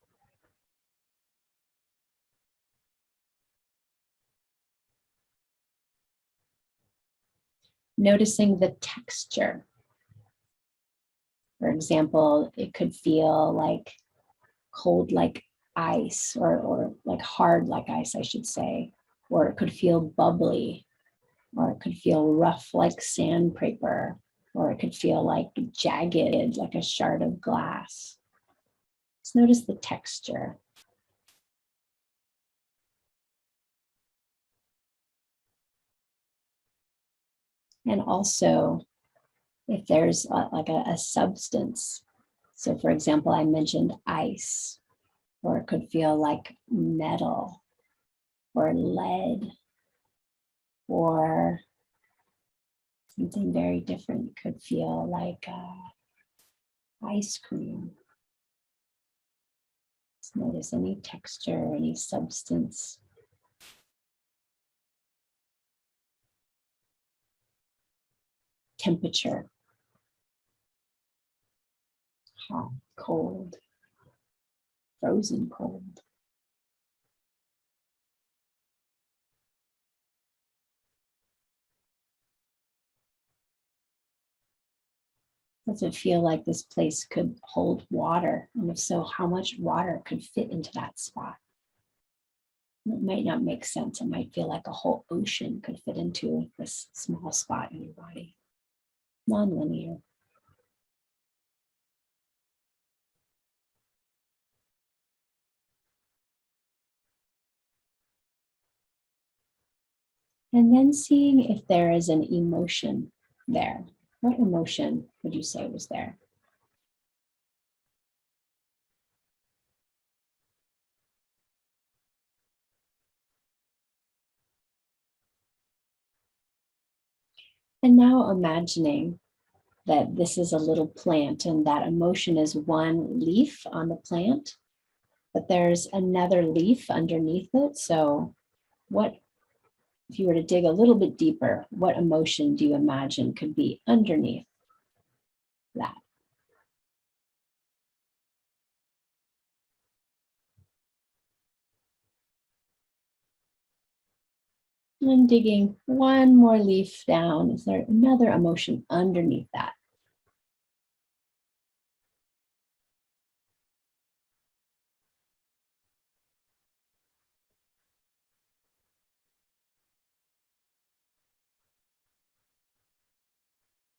Noticing the texture. For example, it could feel like cold like ice, or like hard like ice, I should say. Or it could feel bubbly, or it could feel rough like sandpaper, or it could feel like jagged like a shard of glass. Just notice the texture. And also, if there's a substance. So for example, I mentioned ice, or it could feel like metal or lead, or something very different. It could feel like ice cream. Just notice any texture, any substance. Temperature. Hot, cold, frozen cold. Does it feel like this place could hold water? And if so, how much water could fit into that spot? It might not make sense. It might feel like a whole ocean could fit into this small spot in your body. Non-linear. And then seeing if there is an emotion there. What emotion would you say was there? And now imagining that this is a little plant and that emotion is one leaf on the plant, but there's another leaf underneath it. So what, if you were to dig a little bit deeper, what emotion do you imagine could be underneath that? And digging one more leaf down, is there another emotion underneath that?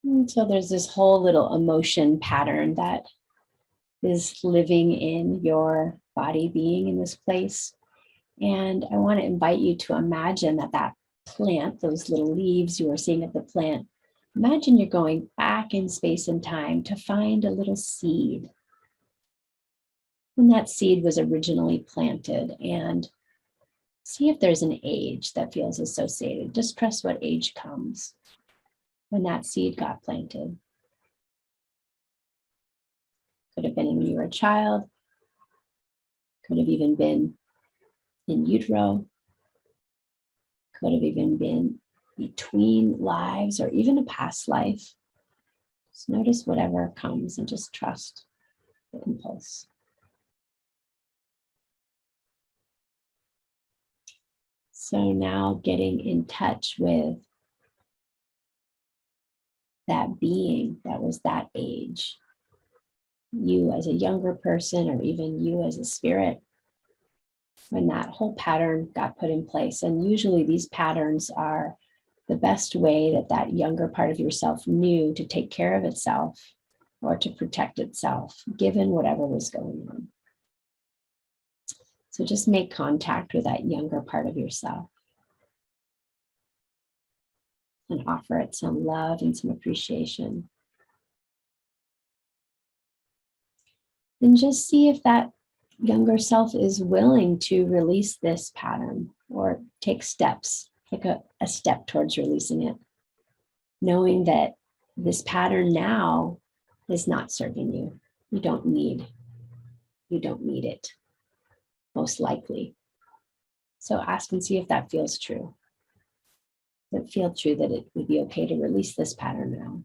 And so there's this whole little emotion pattern that is living in your body, being in this place. And I want to invite you to imagine that plant, those little leaves you are seeing of the plant, imagine you're going back in space and time to find a little seed. When that seed was originally planted, and see if there's an age that feels associated. Just trust what age comes when that seed got planted. Could have been when you were a child, could have even been in utero, could have even been between lives, or even a past life. Just notice whatever comes and just trust the impulse. So now getting in touch with that being that was that age. You as a younger person, or even you as a spirit, when that whole pattern got put in place. And usually these patterns are the best way that that younger part of yourself knew to take care of itself or to protect itself, given whatever was going on. So just make contact with that younger part of yourself and offer it some love and some appreciation. And just see if that younger self is willing to release this pattern or take steps, like a step towards releasing it, knowing that this pattern now is not serving you. You don't need it, most likely. So ask and see if that feels true. Does it feel true that it would be okay to release this pattern now?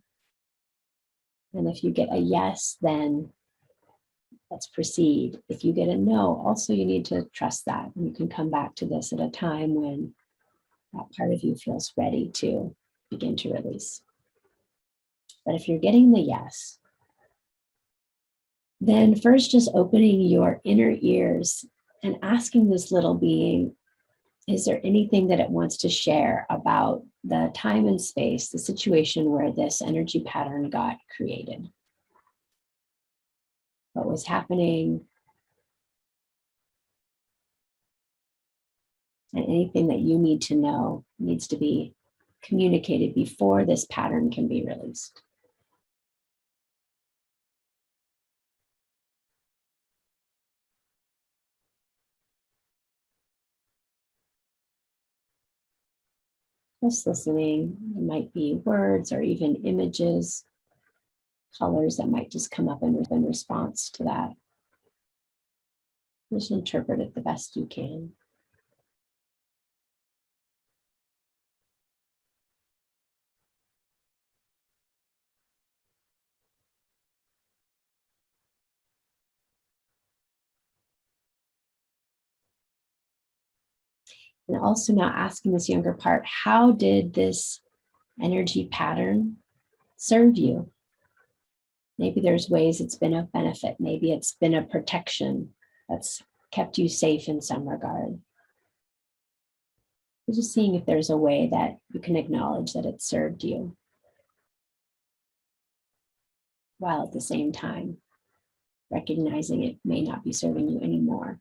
And if you get a yes, then let's proceed. If you get a no, also you need to trust that. And you can come back to this at a time when that part of you feels ready to begin to release. But if you're getting the yes, then first just opening your inner ears and asking this little being, is there anything that it wants to share about the time and space, the situation where this energy pattern got created? What was happening? And anything that you need to know needs to be communicated before this pattern can be released. Just listening. It might be words or even images, colors that might just come up in response to that. Just interpret it the best you can. And also now asking this younger part, how did this energy pattern serve you? Maybe there's ways it's been of benefit. Maybe it's been a protection that's kept you safe in some regard. Just seeing if there's a way that you can acknowledge that it served you, while at the same time recognizing it may not be serving you anymore.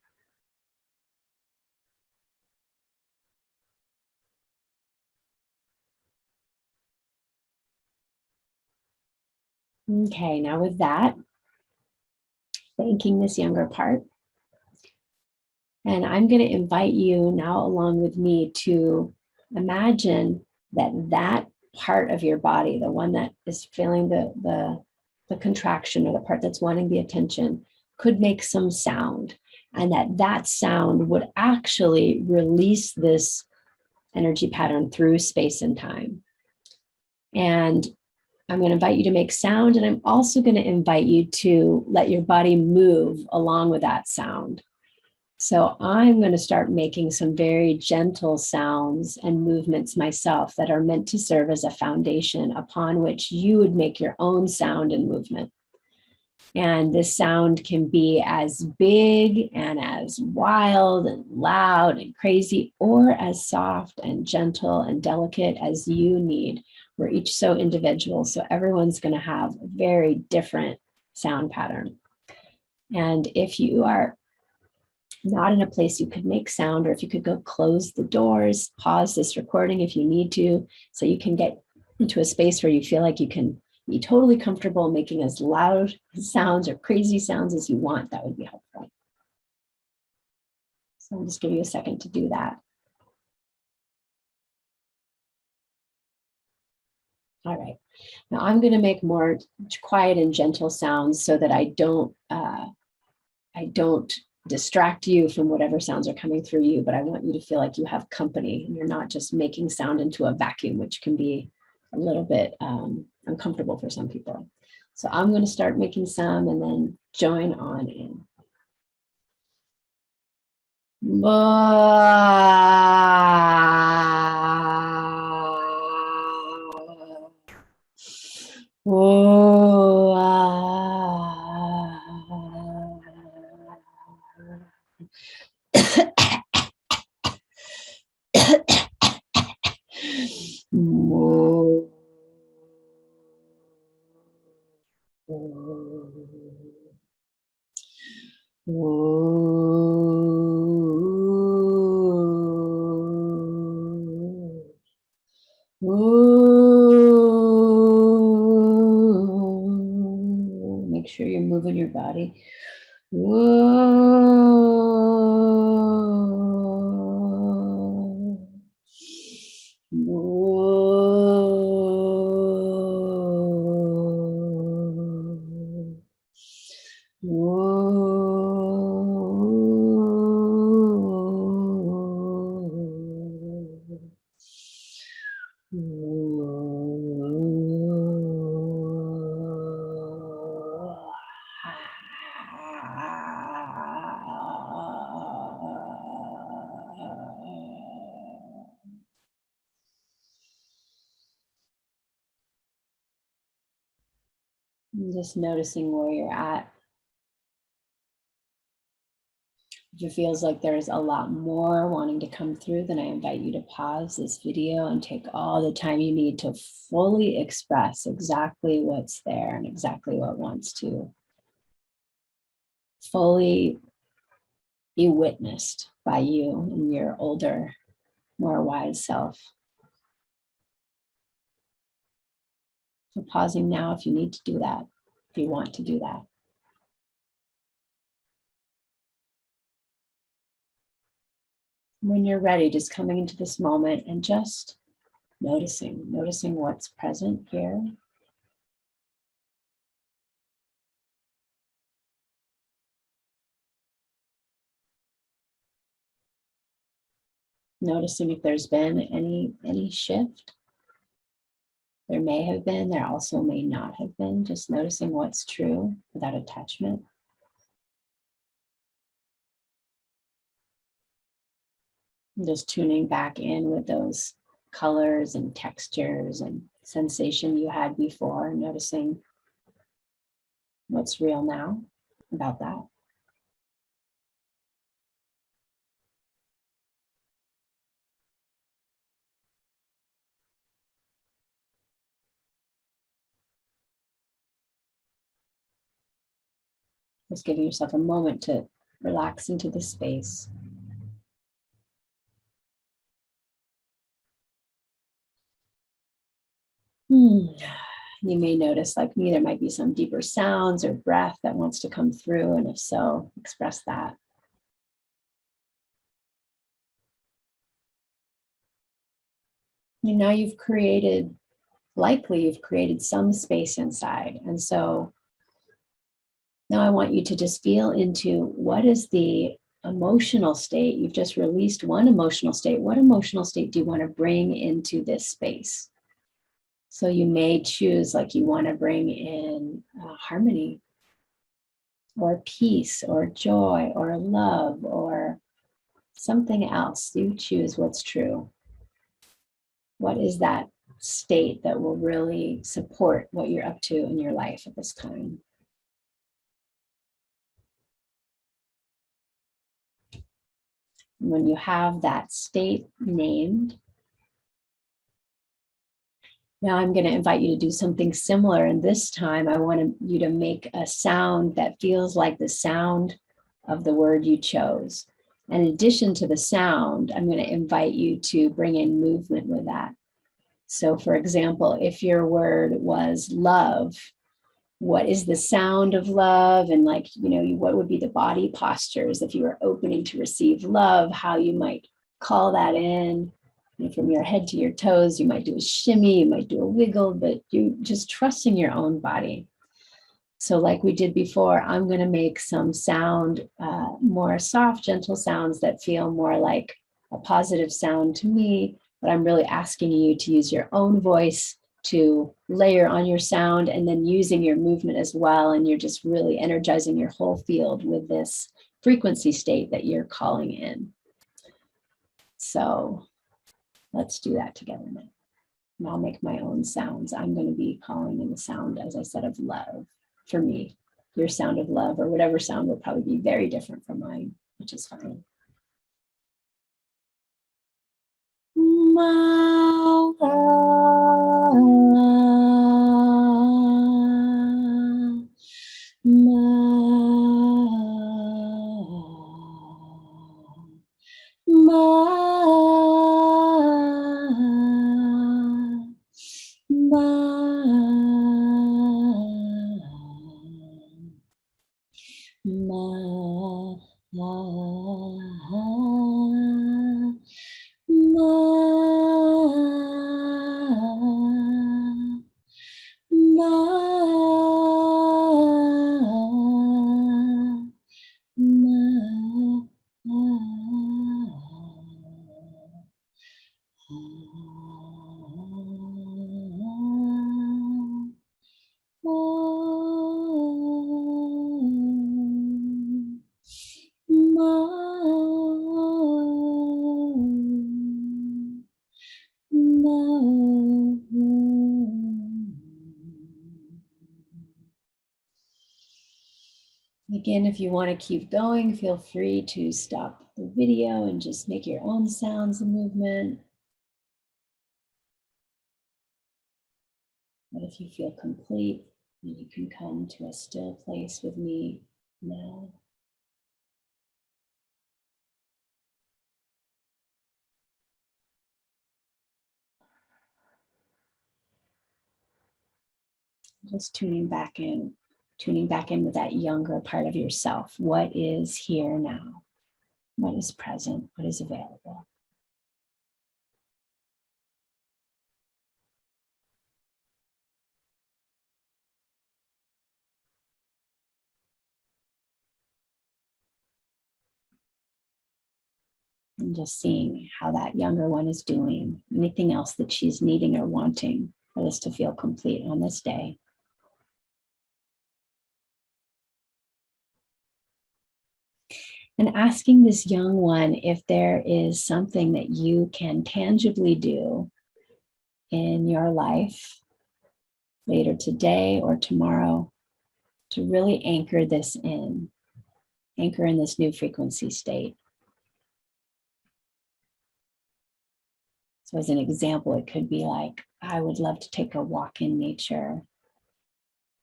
Okay, now with that, thanking this younger part. And I'm going to invite you now along with me to imagine that part of your body, the one that is feeling the contraction or the part that's wanting the attention, could make some sound, and that sound would actually release this energy pattern through space and time. And I'm going to invite you to make sound, and I'm also going to invite you to let your body move along with that sound. So I'm going to start making some very gentle sounds and movements myself that are meant to serve as a foundation upon which you would make your own sound and movement. And this sound can be as big and as wild and loud and crazy, or as soft and gentle and delicate as you need. We're each so individual, so everyone's going to have a very different sound pattern. And if you are not in a place you could make sound, or if you could go close the doors, pause this recording if you need to, so you can get into a space where you feel like you can be totally comfortable making as loud sounds or crazy sounds as you want, that would be helpful. So I'll just give you a second to do that. All right, now I'm going to make more quiet and gentle sounds so that I don't distract you from whatever sounds are coming through you, but I want you to feel like you have company and you're not just making sound into a vacuum, which can be a little bit uncomfortable for some people. So I'm going to start making some and then join on in. sure you're moving your body. Whoa. Whoa. Just noticing where you're at. If it feels like there's a lot more wanting to come through, then I invite you to pause this video and take all the time you need to fully express exactly what's there and exactly what wants to fully be witnessed by you and your older, more wise self. So pausing now if you need to do that, if you want to do that. When you're ready, just coming into this moment and just noticing what's present here. Noticing if there's been any shift. There may have been, there also may not have been. Just noticing what's true without attachment. And just tuning back in with those colors and textures and sensation you had before, noticing what's real now about that. Just giving yourself a moment to relax into the space. You may notice, like me, there might be some deeper sounds or breath that wants to come through, and if so, express that. Now you've created, likely you've created some space inside, and so now I want you to just feel into what is the emotional state. You've just released one emotional state. What emotional state do you want to bring into this space? So you may choose, like, you want to bring in harmony or peace or joy or love or something else. You choose what's true. What is that state that will really support what you're up to in your life at this time? When you have that state named, now I'm going to invite you to do something similar. And this time I want you to make a sound that feels like the sound of the word you chose. And in addition to the sound, I'm going to invite you to bring in movement with that. So for example, if your word was love, what is the sound of love? And, like, what would be the body postures if you were opening to receive love, how you might call that in. From your head to your toes, you might do a shimmy, you might do a wiggle, but you just trusting your own body. So like we did before, I'm going to make some sound, more soft, gentle sounds that feel more like a positive sound to me, but I'm really asking you to use your own voice to layer on your sound, and then using your movement as well. And you're just really energizing your whole field with this frequency state that you're calling in. So let's do that together now. And I'll make my own sounds. I'm going to be calling in the sound, as I said, of love for me. Your sound of love, or whatever sound, will probably be very different from mine, which is fine. Again, if you want to keep going, feel free to stop the video and just make your own sounds and movement. But if you feel complete, you can come to a still place with me now. Just tuning back in with that younger part of yourself. What is here now? What is present? What is available? And just seeing how that younger one is doing. Anything else that she's needing or wanting for this to feel complete on this day. And asking this young one if there is something that you can tangibly do in your life later today or tomorrow to really anchor this in, anchor in this new frequency state. So as an example, it could be like, I would love to take a walk in nature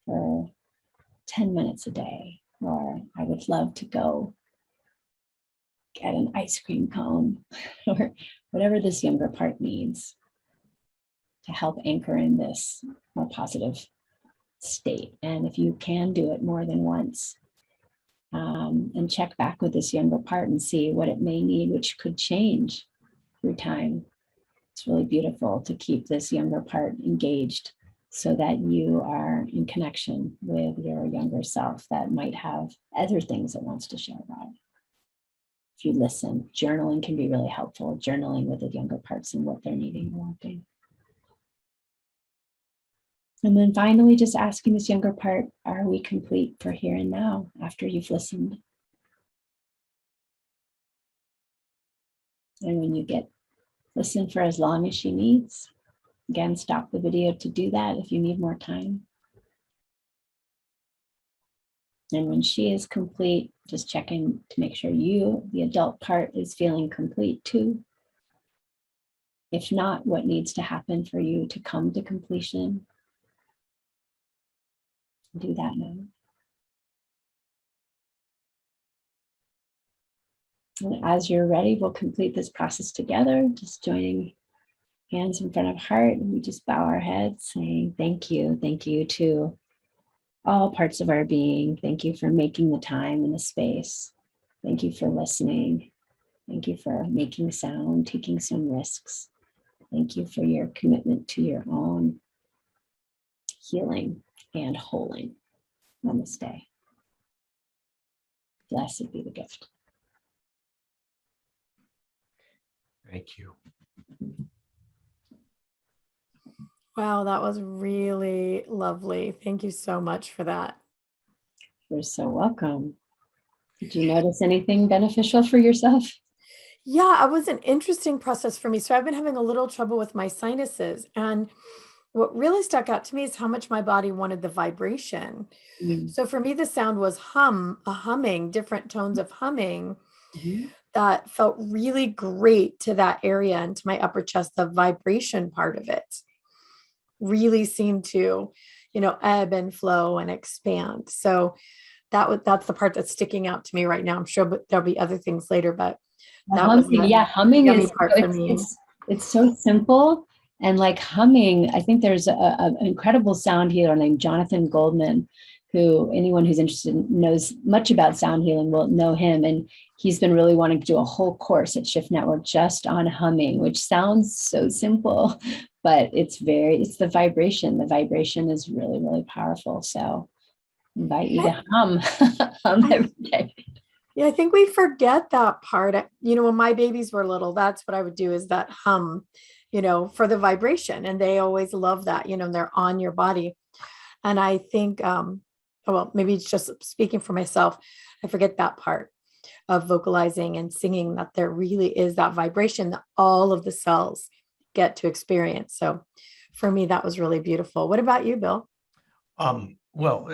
for 10 minutes a day, or I would love to go get an ice cream cone, or whatever this younger part needs to help anchor in this more positive state. And if you can do it more than once, and check back with this younger part and see what it may need, which could change through time. It's really beautiful to keep this younger part engaged so that you are in connection with your younger self that might have other things it wants to share about. If you listen, journaling can be really helpful, journaling with the younger parts and what they're needing and wanting. And then finally, just asking this younger part, are we complete for here and now after you've listened? And when you listen for as long as she needs. Again, stop the video to do that if you need more time. And when she is complete, just check in to make sure you, the adult part, is feeling complete too. If not, what needs to happen for you to come to completion? Do that now. And as you're ready, we'll complete this process together, just joining hands in front of heart. And we just bow our heads saying, thank you to all parts of our being. Thank you for making the time and the space. Thank you for listening. Thank you for making sound, taking some risks. Thank you for your commitment to your own healing and holding on this day. Blessed be the gift. Thank you. Wow, that was really lovely. Thank you so much for that. You're so welcome. Did you notice anything beneficial for yourself? Yeah, it was an interesting process for me. So I've been having a little trouble with my sinuses. And what really stuck out to me is how much my body wanted the vibration. So for me, the sound was humming, different tones of humming that felt really great to that area and to my upper chest. The vibration part of it really seemed to, ebb and flow and expand. So that's the part that's sticking out to me right now. I'm sure there'll be other things later, but that was humming is part for me. It's so simple. And like humming, I think there's an incredible sound healer named Jonathan Goldman who anyone who's interested knows much about sound healing will know him. And he's been really wanting to do a whole course at Shift Network just on humming, which sounds so simple, but it's the vibration. The vibration is really, really powerful. So I invite you to hum every day. Yeah, I think we forget that part. When my babies were little, that's what I would do, is that hum, for the vibration. And they always love that, they're on your body. And I think, well, maybe it's just speaking for myself, I forget that part of vocalizing and singing, that there really is that vibration that all of the cells get to experience. So for me, that was really beautiful. What about you, Bill? Well,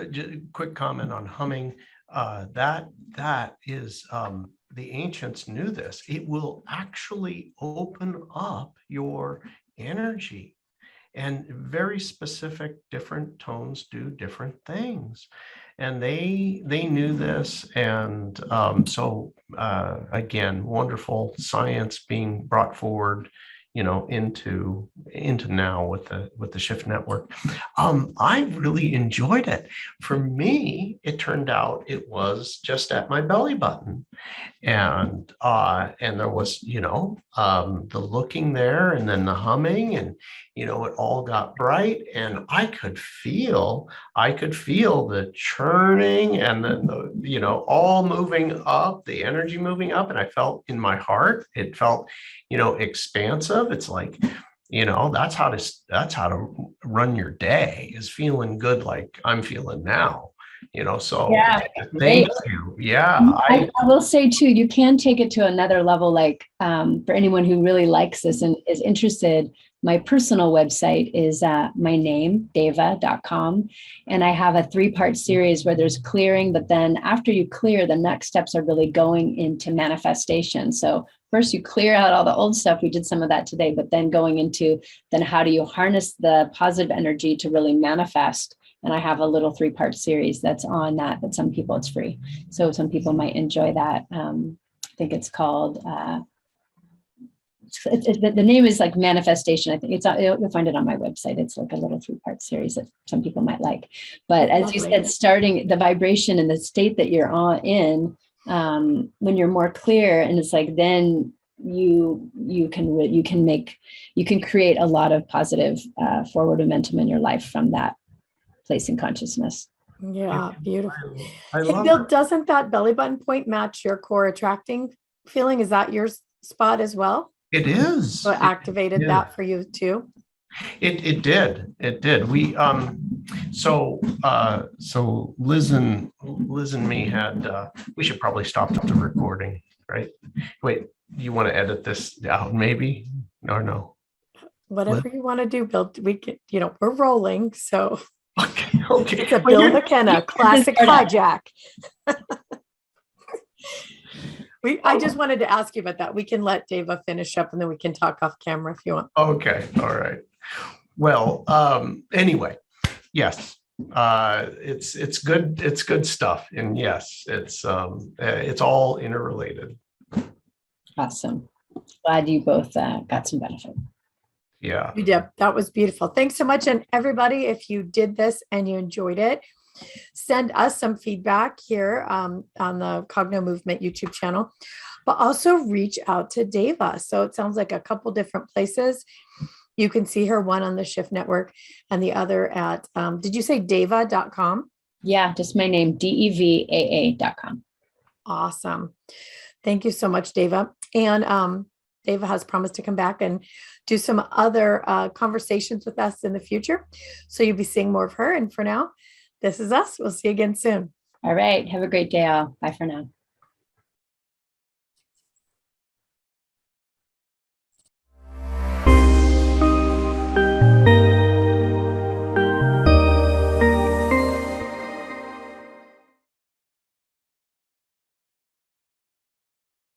quick comment on humming. That is, the ancients knew this. It will actually open up your energy, and very specific, different tones do different things. And they knew this. And so again, wonderful science being brought forward, into now with the Shift Network. I really enjoyed it. For me, it turned out it was just at my belly button, and there was the looking there, and then the humming, and it all got bright, and I could feel the churning, and then the all moving up, the energy moving up, and I felt in my heart, it felt expansive. It's like, that's how to run your day, is feeling good like I'm feeling now. So yeah, thank you. Yeah. I will say too, you can take it to another level, like for anyone who really likes this and is interested. My personal website is my name, devaa.com. And I have a 3-part series where there's clearing, but then after you clear, the next steps are really going into manifestation. So first you clear out all the old stuff. We did some of that today, but then going into then how do you harness the positive energy to really manifest? And I have a little 3-part series that's on that, but some people it's free. So some people might enjoy that. I think it's called, the name is like Manifestation. I think you'll find it on my website. It's like a little 3-part series that some people might like. But as you said, starting the vibration and the state that you're in, when you're more clear, and it's like, then you can create a lot of positive forward momentum in your life from that place in consciousness. Yeah, beautiful. I Hey, love Bill, it. doesn't that belly button point match your core attracting feeling? Is that your spot as well? It is. So it activated Yeah. that for you too? It did. We so Liz and me had we should probably stop the recording, right? Wait, you want to edit this out maybe? No. Whatever you want to do, Bill. We can, we're rolling. So Okay. it's a Bill McKenna classic hijack. I just wanted to ask you about that. We can let Devaa finish up, and then we can talk off camera if you want. Okay. All right. Well, anyway, yes, it's good. It's good stuff. And yes, it's all interrelated. Awesome. Glad you both got some benefit. Yeah. You did. That was beautiful. Thanks so much. And everybody, if you did this and you enjoyed it, send us some feedback here on the Cognomovement YouTube channel, but also reach out to Devaa. So it sounds like a couple different places. You can see her, one on the Shift Network and the other at, did you say devaa.com? Yeah, just my name, devaa.com. Awesome. Thank you so much, Devaa. And Devaa has promised to come back and do some other conversations with us in the future. So you'll be seeing more of her. And for now, this is us. We'll see you again soon. All right. Have a great day all. Bye for now.